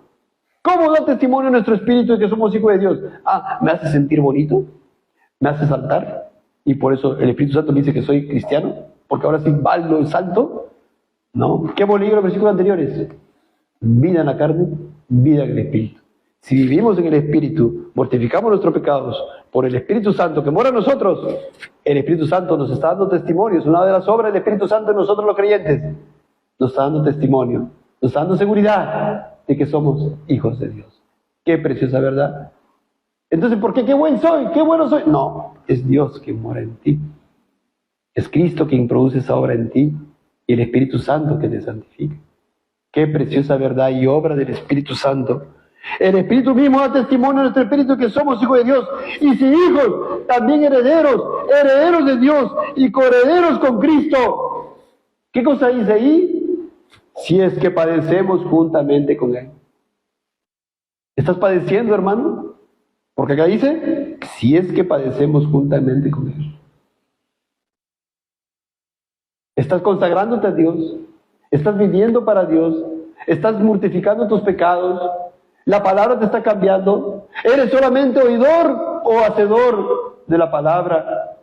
¿Cómo da testimonio en nuestro espíritu de que somos hijos de Dios? Me hace sentir bonito, me hace saltar, y por eso el Espíritu Santo me dice que soy cristiano, porque ahora sí valgo el salto. No. ¿Qué hemos leído en los versículos anteriores? Vida en la carne, vida en el Espíritu. Si vivimos en el Espíritu, mortificamos nuestros pecados por el Espíritu Santo que mora en nosotros, el Espíritu Santo nos está dando testimonio. Es una de las obras del Espíritu Santo en nosotros los creyentes. Nos está dando testimonio, nos está dando seguridad de que somos hijos de Dios. Qué preciosa verdad. Entonces, ¿por qué? ¿Qué buen soy? ¿Qué bueno soy? No, es Dios quien mora en ti. Es Cristo quien produce esa obra en ti y el Espíritu Santo que te santifica. Qué preciosa verdad y obra del Espíritu Santo. El Espíritu mismo da testimonio a nuestro espíritu que somos hijos de Dios. Y si hijos, también herederos de Dios y coherederos con Cristo. ¿Qué cosa dice ahí? Si es que padecemos juntamente con Él. ¿Estás padeciendo, hermano? Porque acá dice, si es que padecemos juntamente con Él. ¿Estás consagrándote a Dios? ¿Estás viviendo para Dios? ¿Estás mortificando tus pecados? ¿La palabra te está cambiando? ¿Eres solamente oidor o hacedor de la palabra?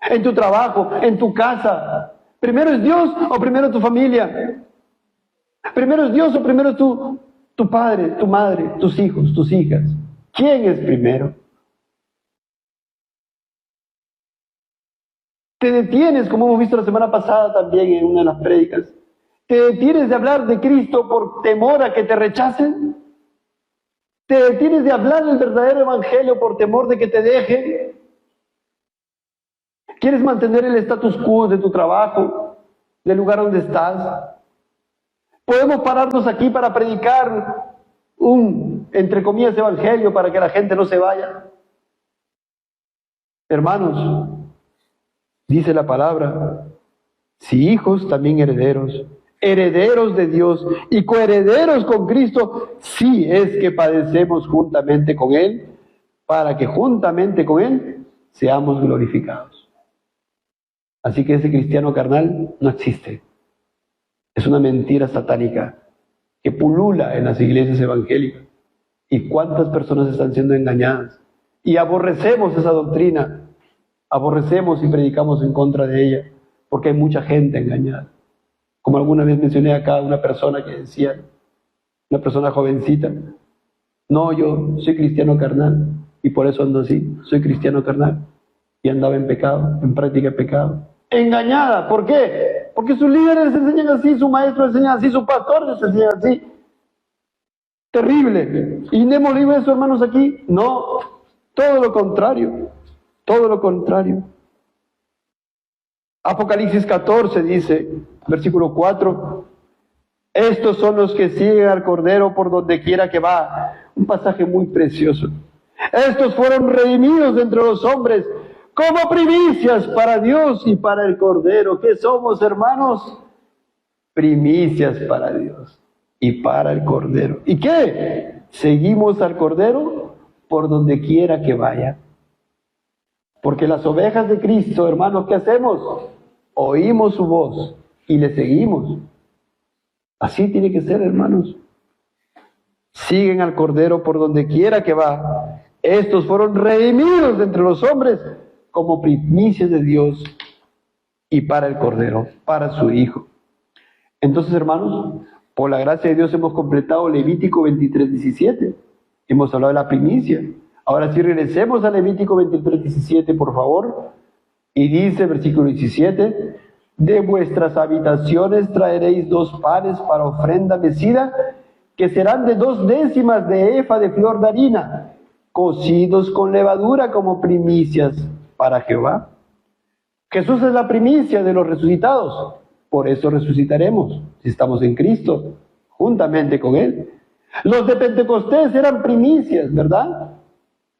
En tu trabajo, en tu casa, ¿primero es Dios o primero tu familia? ¿Primero es Dios o primero tu padre, tu madre, tus hijos, tus hijas? ¿Quién es primero? Te detienes, como hemos visto la semana pasada también en una de las prédicas, te detienes de hablar de Cristo por temor a que te rechacen. Te detienes de hablar del verdadero evangelio por temor de que te dejen. ¿Quieres mantener el status quo de tu trabajo, del lugar donde estás? Podemos pararnos aquí para predicar un, entre comillas, evangelio para que la gente no se vaya. Hermanos, dice la palabra, si hijos, también herederos, herederos de Dios y coherederos con Cristo, si es que padecemos juntamente con Él, para que juntamente con Él seamos glorificados. Así que ese cristiano carnal no existe. Es una mentira satánica que pulula en las iglesias evangélicas. ¿Y cuántas personas están siendo engañadas? Y aborrecemos esa doctrina. Aborrecemos y predicamos en contra de ella, porque hay mucha gente engañada. Como alguna vez mencioné acá una persona que decía, una persona jovencita, no, yo soy cristiano carnal y por eso ando así, soy cristiano carnal. Y andaba en pecado, en práctica de pecado. Engañada, ¿por qué? Porque sus líderes enseñan así, su maestro enseña así, su pastor les enseña así. Terrible. ¿Y no hemos leído eso, hermanos, aquí? No, todo lo contrario, todo lo contrario. Apocalipsis 14 dice, versículo 4, estos son los que siguen al Cordero por donde quiera que va. Un pasaje muy precioso. Estos fueron redimidos entre los hombres como primicias para Dios y para el Cordero. ¿Qué somos, hermanos? Primicias para Dios y para el Cordero. ¿Y qué? Seguimos al Cordero por donde quiera que vaya. Porque las ovejas de Cristo, hermanos, ¿qué hacemos? Oímos su voz y le seguimos. Así tiene que ser, hermanos. Siguen al Cordero por donde quiera que va. Estos fueron redimidos de entre los hombres como primicias de Dios y para el Cordero, para su Hijo. Entonces, hermanos, por la gracia de Dios hemos completado Levítico 23:17. Hemos hablado de la primicia. Ahora sí regresemos a Levítico 23:17, por favor. Y dice, versículo 17, de vuestras habitaciones traeréis 2 panes para ofrenda mecida, que serán de 2 décimas de efa de flor de harina, cocidos con levadura como primicias para Jehová. Jesús es la primicia de los resucitados, por eso resucitaremos, si estamos en Cristo, juntamente con Él. Los de Pentecostés eran primicias, ¿verdad?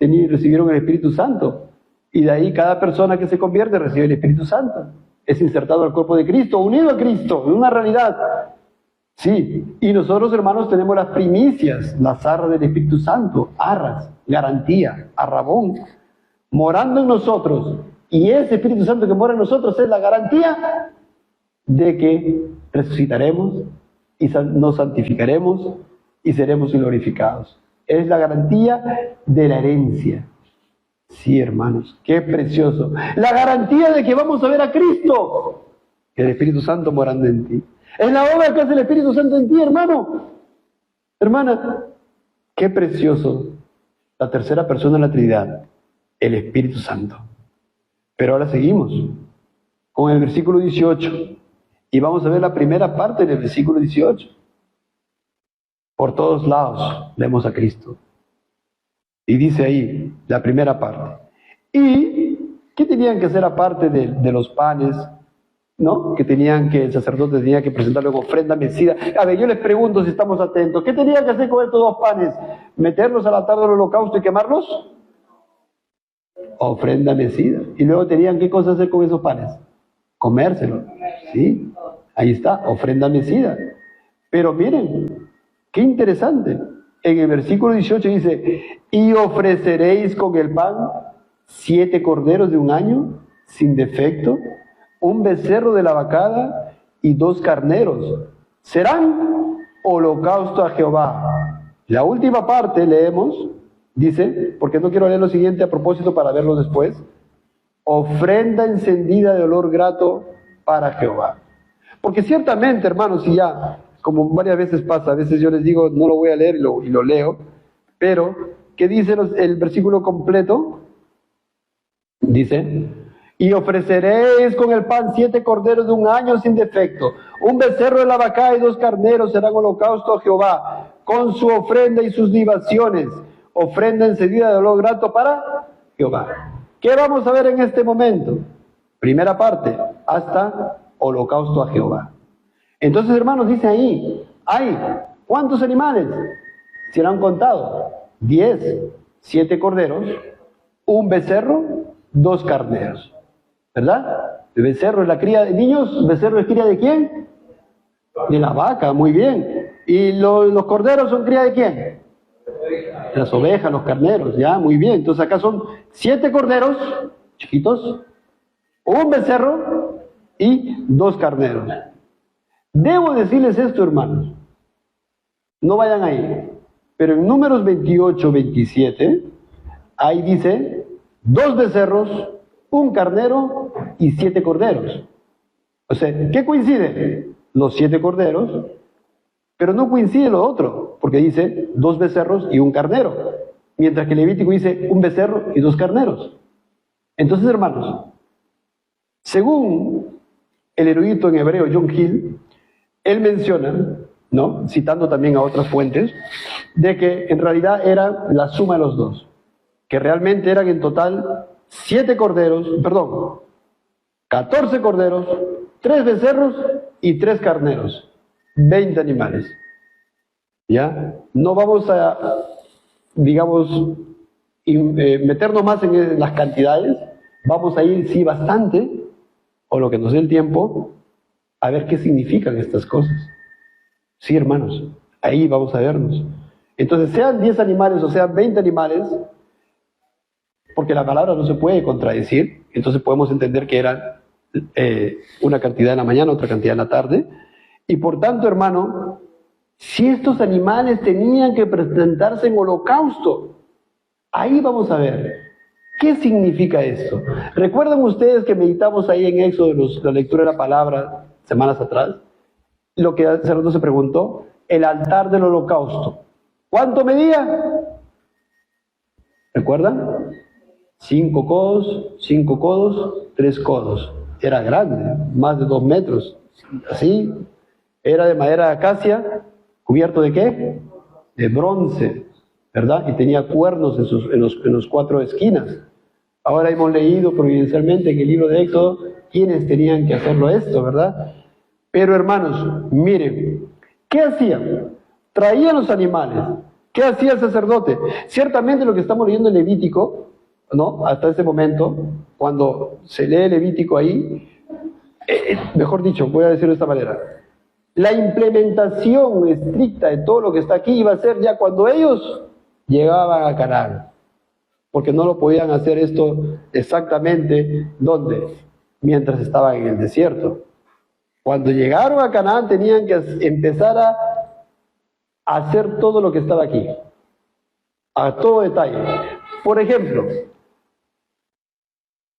Recibieron el Espíritu Santo, y de ahí cada persona que se convierte recibe el Espíritu Santo. Es insertado al cuerpo de Cristo, unido a Cristo, en una realidad. Sí, y nosotros, hermanos, tenemos las primicias, las arras del Espíritu Santo, arras, garantía, arrabón, morando en nosotros. Y ese Espíritu Santo que mora en nosotros es la garantía de que resucitaremos y nos santificaremos y seremos glorificados. Es la garantía de la herencia. Sí, hermanos, qué precioso. La garantía de que vamos a ver a Cristo, que el Espíritu Santo morando en ti. Es la obra que hace el Espíritu Santo en ti, hermano. Hermana, qué precioso. La tercera persona de la Trinidad, el Espíritu Santo. Pero ahora seguimos con el versículo 18. Y vamos a ver la primera parte del versículo 18. Por todos lados vemos a Cristo. Y dice ahí, la primera parte. ¿Y qué tenían que hacer aparte de los panes? ¿No? Que el sacerdote tenía que presentarle como ofrenda mecida. A ver, yo les pregunto si estamos atentos. ¿Qué tenían que hacer con estos 2 panes? ¿Meterlos al altar del holocausto y quemarlos? Ofrenda mecida. Y luego tenían qué cosa hacer con esos panes. Comérselos. Sí, ahí está, ofrenda mecida. Pero miren, qué interesante. En el versículo 18 dice, y ofreceréis con el pan 7 corderos de 1 año, sin defecto, 1 becerro de la vacada y 2 carneros. Serán holocausto a Jehová. La última parte leemos, dice, porque no quiero leer lo siguiente a propósito para verlo después, ofrenda encendida de olor grato para Jehová. Porque ciertamente, hermanos, y ya, como varias veces pasa, a veces yo les digo, no lo voy a leer y lo leo, pero, ¿qué dice el versículo completo? Dice, y ofreceréis con el pan 7 corderos de 1 año sin defecto, 1 becerro de la vaca y 2 carneros serán holocausto a Jehová, con su ofrenda y sus libaciones, ofrenda encendida de olor grato para Jehová. ¿Qué vamos a ver en este momento? Primera parte, hasta holocausto a Jehová. Entonces, hermanos, dice ahí, hay, ¿cuántos animales? Se lo han contado, 10, 7 corderos, 1 becerro, 2 carneros, ¿verdad? El becerro es la cría de niños, ¿el becerro es cría de quién? De la vaca, muy bien. ¿Y los corderos son cría de quién? Las ovejas, los carneros, ya, muy bien. Entonces acá son 7 corderos, chiquitos, 1 becerro y 2 carneros. Debo decirles esto, hermanos, no vayan ahí, pero en Números 28, 27, ahí dice 2 becerros, 1 carnero y 7 corderos. O sea, ¿qué coincide? los 7 corderos, pero no coincide lo otro, porque dice 2 becerros y un carnero, mientras que Levítico dice 1 becerro y 2 carneros. Entonces, hermanos, según el erudito en hebreo John Hill, él menciona, ¿no?, citando también a otras fuentes, de que en realidad era la suma de los dos, que realmente eran en total 14 corderos, 3 becerros y 3 carneros, 20 animales. ¿Ya? No vamos a, digamos, meternos más en las cantidades, vamos a ir, sí, bastante, o lo que nos dé el tiempo, a ver qué significan estas cosas. Sí, hermanos, ahí vamos a vernos. Entonces, sean 10 animales o sean 20 animales, porque la palabra no se puede contradecir, entonces podemos entender que eran una cantidad en la mañana, otra cantidad en la tarde, y por tanto, hermano, si estos animales tenían que presentarse en holocausto, ahí vamos a ver, ¿qué significa esto? ¿Recuerdan ustedes que meditamos ahí en Éxodo, la lectura de la palabra, semanas atrás? Lo que hace rato se preguntó, el altar del holocausto, ¿cuánto medía? ¿Recuerdan? 5 codos, 3 codos. Era grande, más de 2 metros. Así, era de madera de acacia, cubierto de ¿qué? De bronce, ¿verdad? Y tenía cuernos en los 4 esquinas. Ahora hemos leído providencialmente en el libro de Éxodo quiénes tenían que hacerlo esto, ¿verdad? Pero hermanos, miren, ¿qué hacían? Traían los animales. ¿Qué hacía el sacerdote? Ciertamente lo que estamos leyendo en Levítico, ¿no?, hasta ese momento, cuando se lee Levítico ahí, mejor dicho, voy a decirlo de esta manera, la implementación estricta de todo lo que está aquí iba a ser ya cuando ellos llegaban a Canaán, porque no lo podían hacer esto exactamente, ¿dónde? Mientras estaban en el desierto. Cuando llegaron a Canaán tenían que empezar a hacer todo lo que estaba aquí, a todo detalle. Por ejemplo,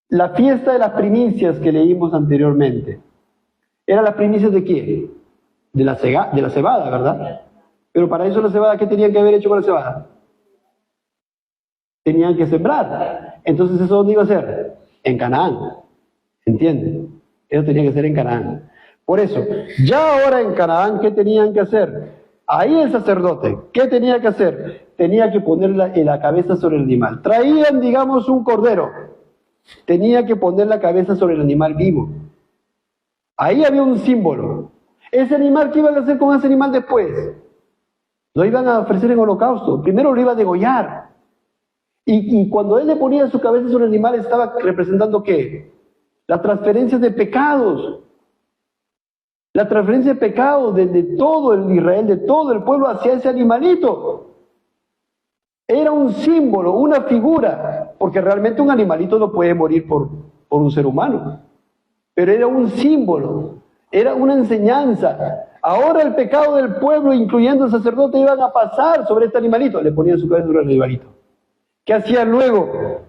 la fiesta de las primicias que leímos anteriormente, ¿eran las primicias de qué? De la cebada, ¿verdad? Pero para eso la cebada, ¿qué tenían que haber hecho con la cebada? Tenían que sembrar. Entonces, ¿eso dónde iba a ser? En Canaán. ¿Entienden? Eso tenía que ser en Canaán. Por eso, ya ahora en Canaán, ¿qué tenían que hacer? Ahí el sacerdote, ¿qué tenía que hacer? Tenía que poner la cabeza sobre el animal. Traían, digamos, un cordero. Tenía que poner la cabeza sobre el animal vivo. Ahí había un símbolo. Ese animal, ¿qué iban a hacer con ese animal después? Lo iban a ofrecer en holocausto. Primero lo iba a degollar. Y cuando él le ponía su cabeza sobre el animal, estaba representando ¿qué? Las transferencias de pecados. La transferencia de pecados de todo el Israel, de todo el pueblo hacia ese animalito. Era un símbolo, una figura, porque realmente un animalito no puede morir por un ser humano. Pero era un símbolo, era una enseñanza. Ahora el pecado del pueblo, incluyendo el sacerdote, iban a pasar sobre este animalito. Le ponían su cabeza sobre el animalito. ¿Qué hacían luego?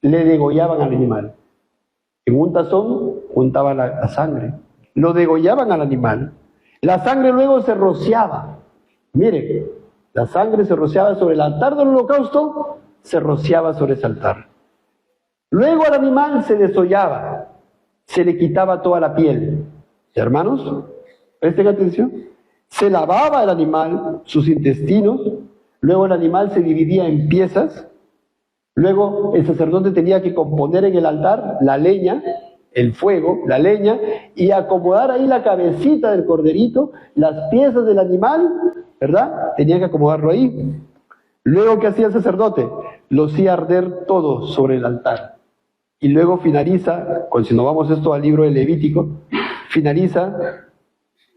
Le degollaban al animal. En un tazón juntaban la sangre. Lo degollaban al animal. La sangre luego se rociaba. Mire, la sangre se rociaba sobre el altar del holocausto, se rociaba sobre ese altar. Luego al animal se desollaba, se le quitaba toda la piel. Hermanos, presten atención. Se lavaba el animal, sus intestinos, luego el animal se dividía en piezas, luego el sacerdote tenía que componer en el altar la leña, el fuego, la leña, y acomodar ahí la cabecita del corderito, las piezas del animal, ¿verdad? Tenía que acomodarlo ahí. Luego, ¿qué hacía el sacerdote? Lo hacía arder todo sobre el altar. Y luego finaliza, si nos vamos esto al libro de Levítico, finaliza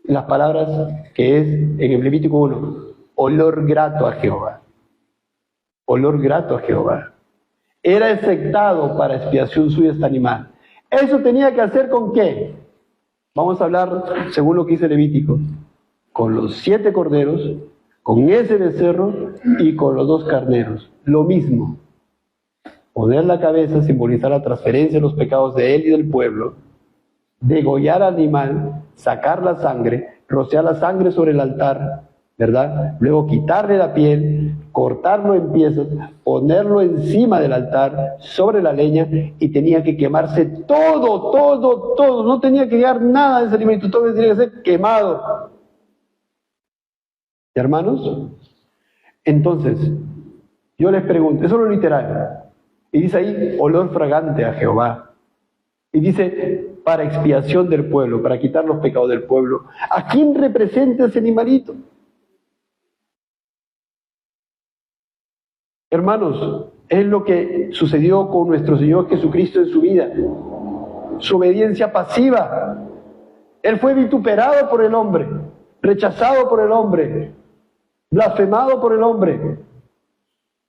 las palabras que es en el Levítico 1, olor grato a Jehová. Olor grato a Jehová. Era aceptado para expiación suya este animal. ¿Eso tenía que hacer con qué? Vamos a hablar, según lo que dice Levítico, con los 7 corderos, con ese becerro y con los 2 carneros. Lo mismo. Poner la cabeza, simbolizar la transferencia de los pecados de él y del pueblo, degollar al animal, sacar la sangre, rociar la sangre sobre el altar, ¿verdad? Luego quitarle la piel, cortarlo en piezas, ponerlo encima del altar, sobre la leña, y tenía que quemarse todo. No tenía que quedar nada de ese alimento, todo tenía que ser quemado. Hermanos, entonces, yo les pregunto, eso es lo literal. Y dice ahí, olor fragante a Jehová. Y dice, para expiación del pueblo, para quitar los pecados del pueblo. ¿A quién representa ese animalito? Hermanos, es lo que sucedió con nuestro Señor Jesucristo en su vida. Su obediencia pasiva. Él fue vituperado por el hombre, rechazado por el hombre, blasfemado por el hombre,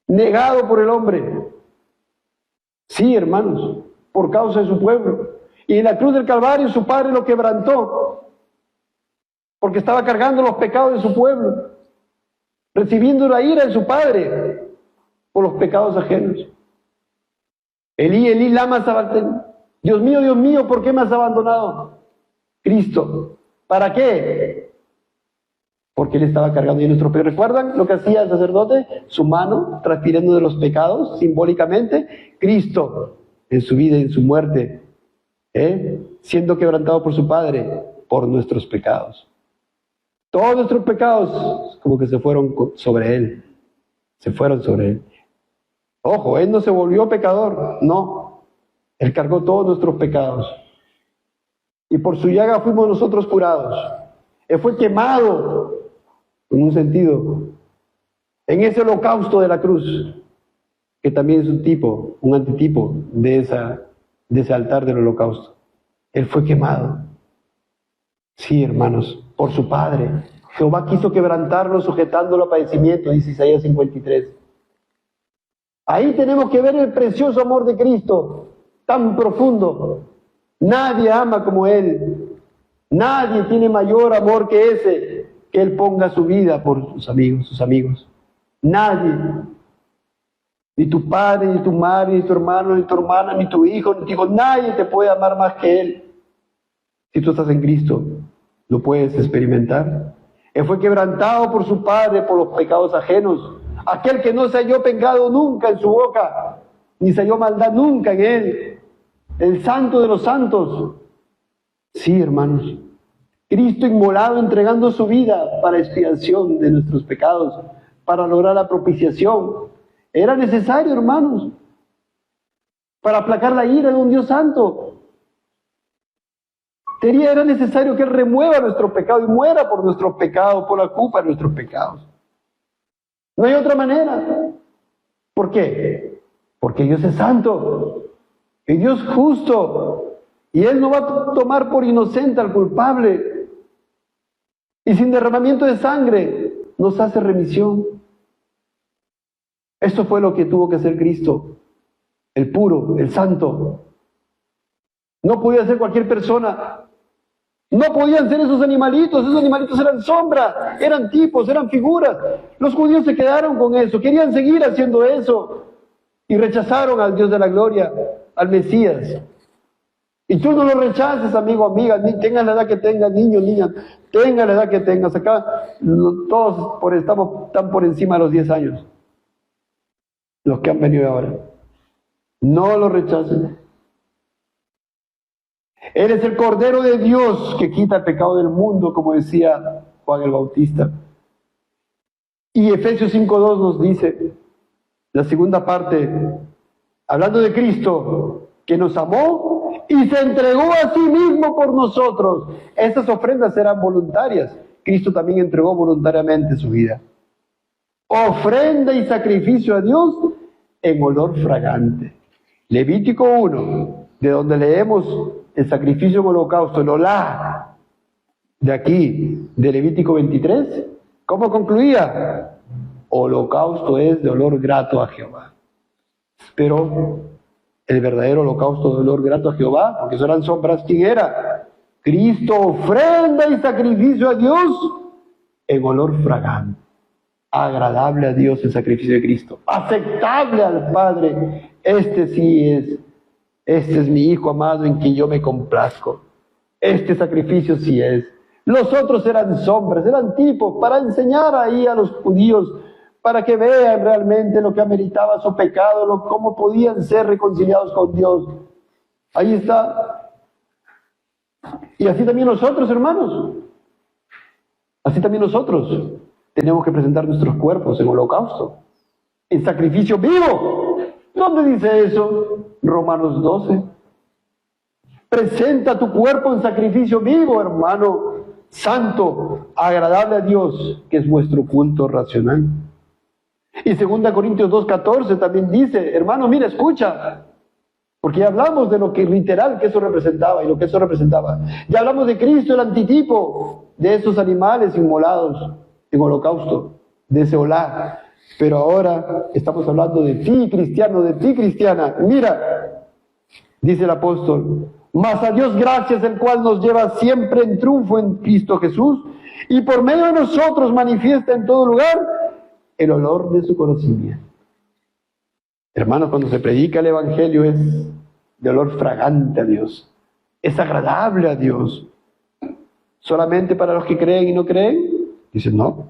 negado por el hombre. Sí, hermanos, por causa de su pueblo. Y en la cruz del Calvario su Padre lo quebrantó, porque estaba cargando los pecados de su pueblo, recibiendo la ira de su Padre por los pecados ajenos. Elí, Elí, lama sabactani. Dios mío, ¿por qué me has abandonado? Cristo, ¿para qué? Porque Él estaba cargando de nuestro pecado. ¿Recuerdan lo que hacía el sacerdote? Su mano, transpirando de los pecados, simbólicamente. Cristo, en su vida y en su muerte, siendo quebrantado por su Padre, por nuestros pecados. Todos nuestros pecados, como que se fueron sobre Él. Se fueron sobre Él. Ojo, Él no se volvió pecador, no. Él cargó todos nuestros pecados. Y por su llaga fuimos nosotros curados. Él fue quemado, en un sentido, en ese holocausto de la cruz, que también es un tipo, un antitipo de ese altar del holocausto. Él fue quemado. Sí, hermanos, por su Padre. Jehová quiso quebrantarlo, sujetándolo a padecimiento, dice Isaías 53. Ahí tenemos que ver el precioso amor de Cristo, tan profundo. Nadie ama como Él. Nadie tiene mayor amor que ese, que Él ponga su vida por sus amigos. Nadie. Ni tu padre, ni tu madre, ni tu hermano, ni tu hermana, ni tu hijo, ni tu hijo. Nadie te puede amar más que Él. Si tú estás en Cristo, lo puedes experimentar. Él fue quebrantado por su Padre, por los pecados ajenos. Aquel que no se halló pecado nunca en su boca, ni se halló maldad nunca en Él. El Santo de los Santos. Sí, hermanos. Cristo inmolado, entregando su vida para expiación de nuestros pecados, para lograr la propiciación. Era necesario, hermanos, para aplacar la ira de un Dios santo. Era necesario que Él remueva nuestro pecado y muera por nuestros pecados, por la culpa de nuestros pecados. No hay otra manera. ¿Por qué? Porque Dios es santo, y Dios justo, y Él no va a tomar por inocente al culpable. Y sin derramamiento de sangre nos hace remisión. Esto fue lo que tuvo que hacer Cristo, el puro, el santo. No podía ser cualquier persona. No podían ser esos animalitos eran sombras, eran tipos, eran figuras. Los judíos se quedaron con eso, querían seguir haciendo eso y rechazaron al Dios de la gloria, al Mesías. Y tú no lo rechaces, amigo, amiga, tengas la edad que tengas, niño, niña, tengas la edad que tengas. Acá todos están por encima de los 10 años, los que han venido ahora. No lo rechacen. Él es el Cordero de Dios que quita el pecado del mundo, como decía Juan el Bautista. Y Efesios 5:2 nos dice, la segunda parte, hablando de Cristo, que nos amó y se entregó a sí mismo por nosotros. Estas ofrendas eran voluntarias. Cristo también entregó voluntariamente su vida. Ofrenda y sacrificio a Dios en olor fragante. Levítico 1, de donde leemos el sacrificio en holocausto, el olá, de aquí, de Levítico 23, ¿cómo concluía? Holocausto es de olor grato a Jehová. Pero el verdadero holocausto de olor grato a Jehová, porque eso eran sombras, ¿quién era? Cristo, ofrenda y sacrificio a Dios en olor fragante. Agradable a Dios el sacrificio de Cristo, aceptable al Padre. Este es mi Hijo amado en quien yo me complazco. este sacrificio sí es. Los otros eran sombras, eran tipos para enseñar ahí a los judíos, para que vean realmente lo que ameritaba su pecado, cómo podían ser reconciliados con Dios. Ahí está. Y así también nosotros, hermanos. Así también nosotros tenemos que presentar nuestros cuerpos en holocausto, en sacrificio vivo. ¿Dónde dice eso? Romanos 12. Presenta tu cuerpo en sacrificio vivo, hermano, santo, agradable a Dios, que es vuestro culto racional. Y 2 Corintios 2:14 también dice, hermano, mira, escucha, porque ya hablamos de lo que literal que eso representaba y lo que eso representaba. Ya hablamos de Cristo, el antitipo de esos animales inmolados en holocausto, de ese olá. Pero ahora estamos hablando de ti, cristiano, de ti, cristiana. Mira, dice el apóstol, mas a Dios gracias, el cual nos lleva siempre en triunfo en Cristo Jesús, y por medio de nosotros manifiesta en todo lugar el olor de su conocimiento. Hermanos, cuando se predica el Evangelio es de olor fragante a Dios, es agradable a Dios. ¿Solamente para los que creen y no creen? Dicen no,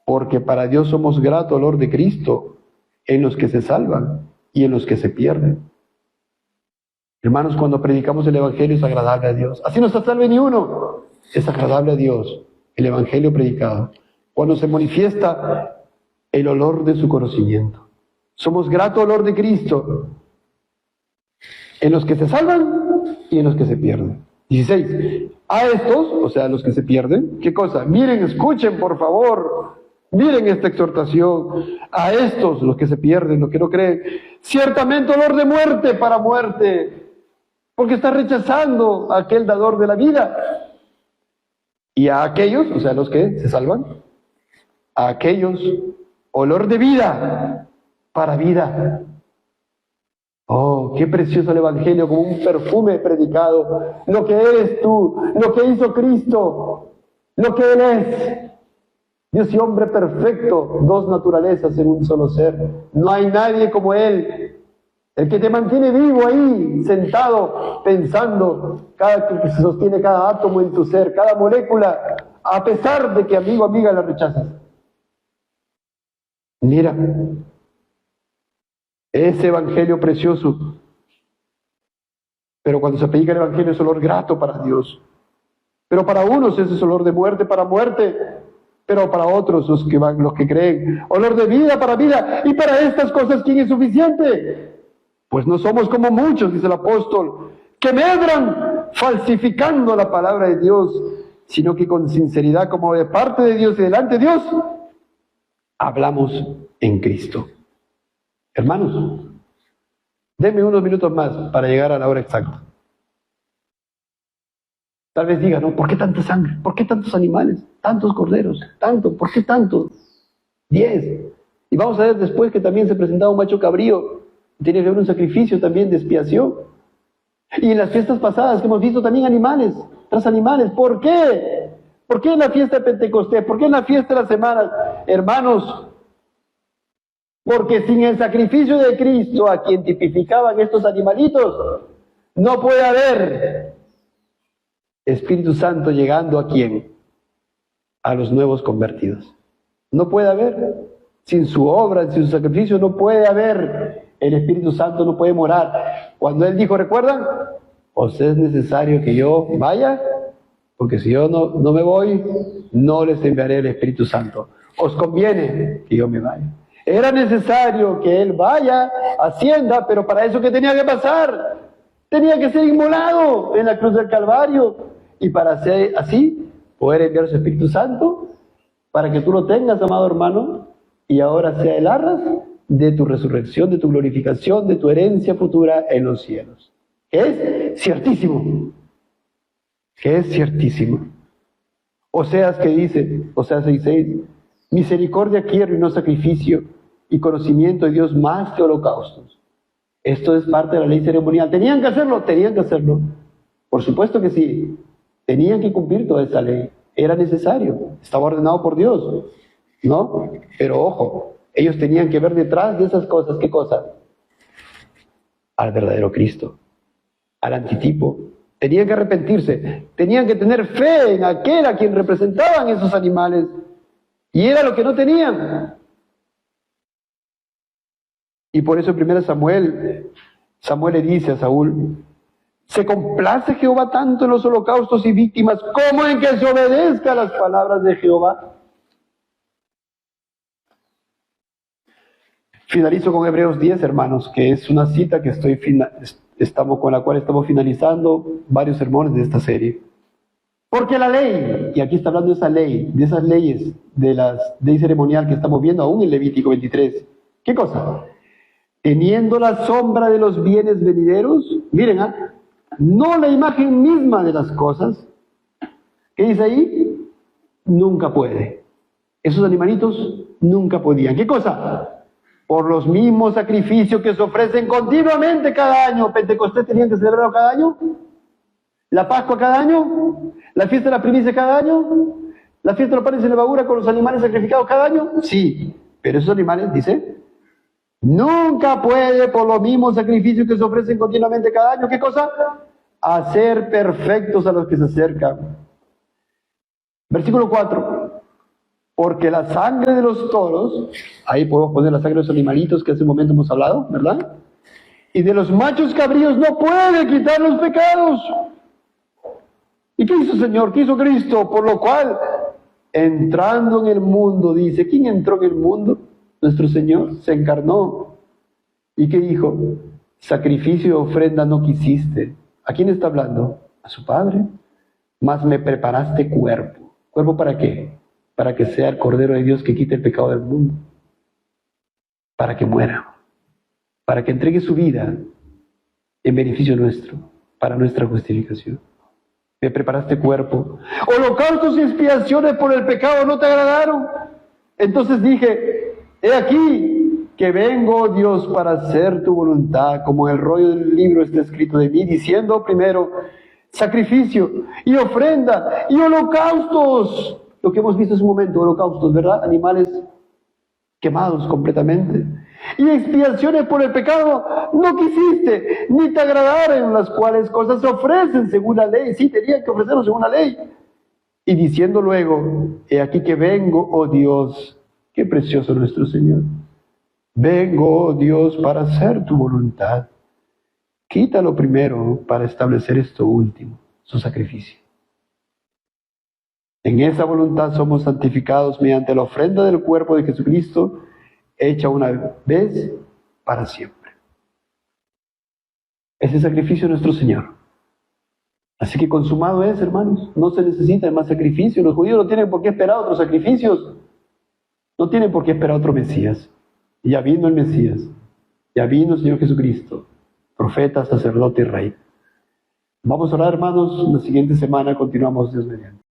porque para Dios somos grato olor de Cristo en los que se salvan y en los que se pierden. Hermanos, cuando predicamos el Evangelio es agradable a Dios. Así no se salve ni uno. Es agradable a Dios el Evangelio predicado. Cuando se manifiesta el olor de su conocimiento. Somos grato olor de Cristo en los que se salvan y en los que se pierden. 16. A estos, o sea, a los que se pierden, ¿qué cosa? Miren, escuchen, por favor. Miren esta exhortación. A estos, los que se pierden, los que no creen, ciertamente olor de muerte para muerte. Porque está rechazando a aquel dador de la vida. Y a aquellos, o sea, los que se salvan, a aquellos, olor de vida para vida. Oh, qué precioso el Evangelio, como un perfume predicado. Lo que eres tú, lo que hizo Cristo, lo que Él es. Dios y hombre perfecto, dos naturalezas en un solo ser. No hay nadie como Él. El que te mantiene vivo ahí, sentado, pensando, que se sostiene cada átomo en tu ser, cada molécula, a pesar de que, amigo, amiga, la rechazas. Mira, ese Evangelio precioso. Pero cuando se predica el Evangelio es olor grato para Dios. Pero para unos ese es olor de muerte para muerte. Pero para otros, los que creen, olor de vida para vida. Y para estas cosas, ¿quién es suficiente? Pues no somos como muchos, dice el apóstol, que medran falsificando la palabra de Dios, sino que con sinceridad, como de parte de Dios y delante de Dios, hablamos en Cristo. Hermanos, denme unos minutos más para llegar a la hora exacta. Tal vez digan, ¿no? ¿Por qué tanta sangre? ¿Por qué tantos animales? ¿Tantos corderos? ¿Tanto? ¿Por qué tanto? 10. Y vamos a ver después que también se presentaba un macho cabrío. Tenía que haber un sacrificio también de expiación. Y en las fiestas pasadas que hemos visto también animales, tras animales. ¿Por qué? ¿Por qué en la fiesta de Pentecostés? ¿Por qué en la fiesta de las semanas? Hermanos, porque sin el sacrificio de Cristo, a quien tipificaban estos animalitos, no puede haber Espíritu Santo llegando ¿a quién? A los nuevos convertidos. No puede haber. Sin su obra, sin su sacrificio, no puede haber. El Espíritu Santo no puede morar. Cuando Él dijo, ¿recuerdan? Os es necesario que yo vaya, porque si yo no me voy, no les enviaré el Espíritu Santo. Os conviene que yo me vaya. Era necesario que Él vaya, ascienda, pero para eso, ¿qué tenía que pasar? Tenía que ser inmolado en la cruz del Calvario. Y para hacer así, poder enviar su Espíritu Santo, para que tú lo tengas, amado hermano, y ahora sea el arras de tu resurrección, de tu glorificación, de tu herencia futura en los cielos. Que es ciertísimo. Que es ciertísimo. Oseas que dice, Oseas 6:6, misericordia quiero y no sacrificio, y conocimiento de Dios más que holocaustos. Esto es parte de la ley ceremonial. ¿Tenían que hacerlo? Tenían que hacerlo. Por supuesto que sí. Tenían que cumplir toda esa ley. Era necesario. Estaba ordenado por Dios. ¿No? Pero ojo, ellos tenían que ver detrás de esas cosas, ¿qué cosa? Al verdadero Cristo, al antitipo, Tenían que arrepentirse, tenían que tener fe en aquel a quien representaban esos animales. Y era lo que no tenían. Y por eso en 1 Samuel, Samuel le dice a Saúl, ¿se complace Jehová tanto en los holocaustos y víctimas como en que se obedezca a las palabras de Jehová? Finalizo con Hebreos 10, hermanos, que es una cita que con la cual estamos finalizando varios sermones de esta serie. Porque la ley, y aquí está hablando de esa ley, de esas leyes de la ley ceremonial que estamos viendo aún en Levítico 23. ¿Qué cosa? Teniendo la sombra de los bienes venideros, miren, no la imagen misma de las cosas. ¿Qué dice ahí? Nunca puede. Esos animalitos nunca podían. ¿Qué cosa? Por los mismos sacrificios que se ofrecen continuamente cada año. Pentecostés tenían que celebrarlo cada año. La Pascua cada año. La fiesta de la primicia cada año. La fiesta de los panes sin levadura con los animales sacrificados cada año. Sí, pero esos animales, dice, nunca puede por los mismos sacrificios que se ofrecen continuamente cada año. ¿Qué cosa? Hacer perfectos a los que se acercan. Versículo 4. Porque la sangre de los toros, ahí podemos poner la sangre de los animalitos que hace un momento hemos hablado, ¿verdad? Y de los machos cabríos no puede quitar los pecados. ¿Y qué hizo el Señor? ¿Qué hizo Cristo? Por lo cual, entrando en el mundo, dice, ¿quién entró en el mundo? Nuestro Señor se encarnó. ¿Y qué dijo? Sacrificio y ofrenda no quisiste. ¿A quién está hablando? A su Padre. Mas me preparaste cuerpo. ¿Cuerpo para qué? Para que sea el Cordero de Dios que quite el pecado del mundo. Para que muera. Para que entregue su vida en beneficio nuestro, para nuestra justificación. Me preparaste cuerpo. Holocaustos y expiaciones por el pecado no te agradaron. Entonces dije, he aquí que vengo, oh Dios, para hacer tu voluntad, como en el rollo del libro está escrito de mí, diciendo primero, sacrificio y ofrenda y holocaustos. Lo que hemos visto en un momento, holocaustos, ¿verdad? Animales quemados completamente. Y expiaciones por el pecado no quisiste, ni te agradaron, las cuales cosas se ofrecen según la ley. Sí, tenían que ofrecerlo según la ley. Y diciendo luego, he aquí que vengo, oh Dios, qué precioso nuestro Señor. Vengo, oh Dios, para hacer tu voluntad. Quítalo primero para establecer esto último, su sacrificio. En esa voluntad somos santificados mediante la ofrenda del cuerpo de Jesucristo, hecha una vez para siempre. Ese sacrificio es nuestro Señor. Así que consumado es, hermanos. No se necesita más sacrificio. Los judíos no tienen por qué esperar otros sacrificios. No tienen por qué esperar otro Mesías. Y ya vino el Mesías. Ya vino el Señor Jesucristo, profeta, sacerdote y rey. Vamos a orar, hermanos. La siguiente semana continuamos, Dios mediante.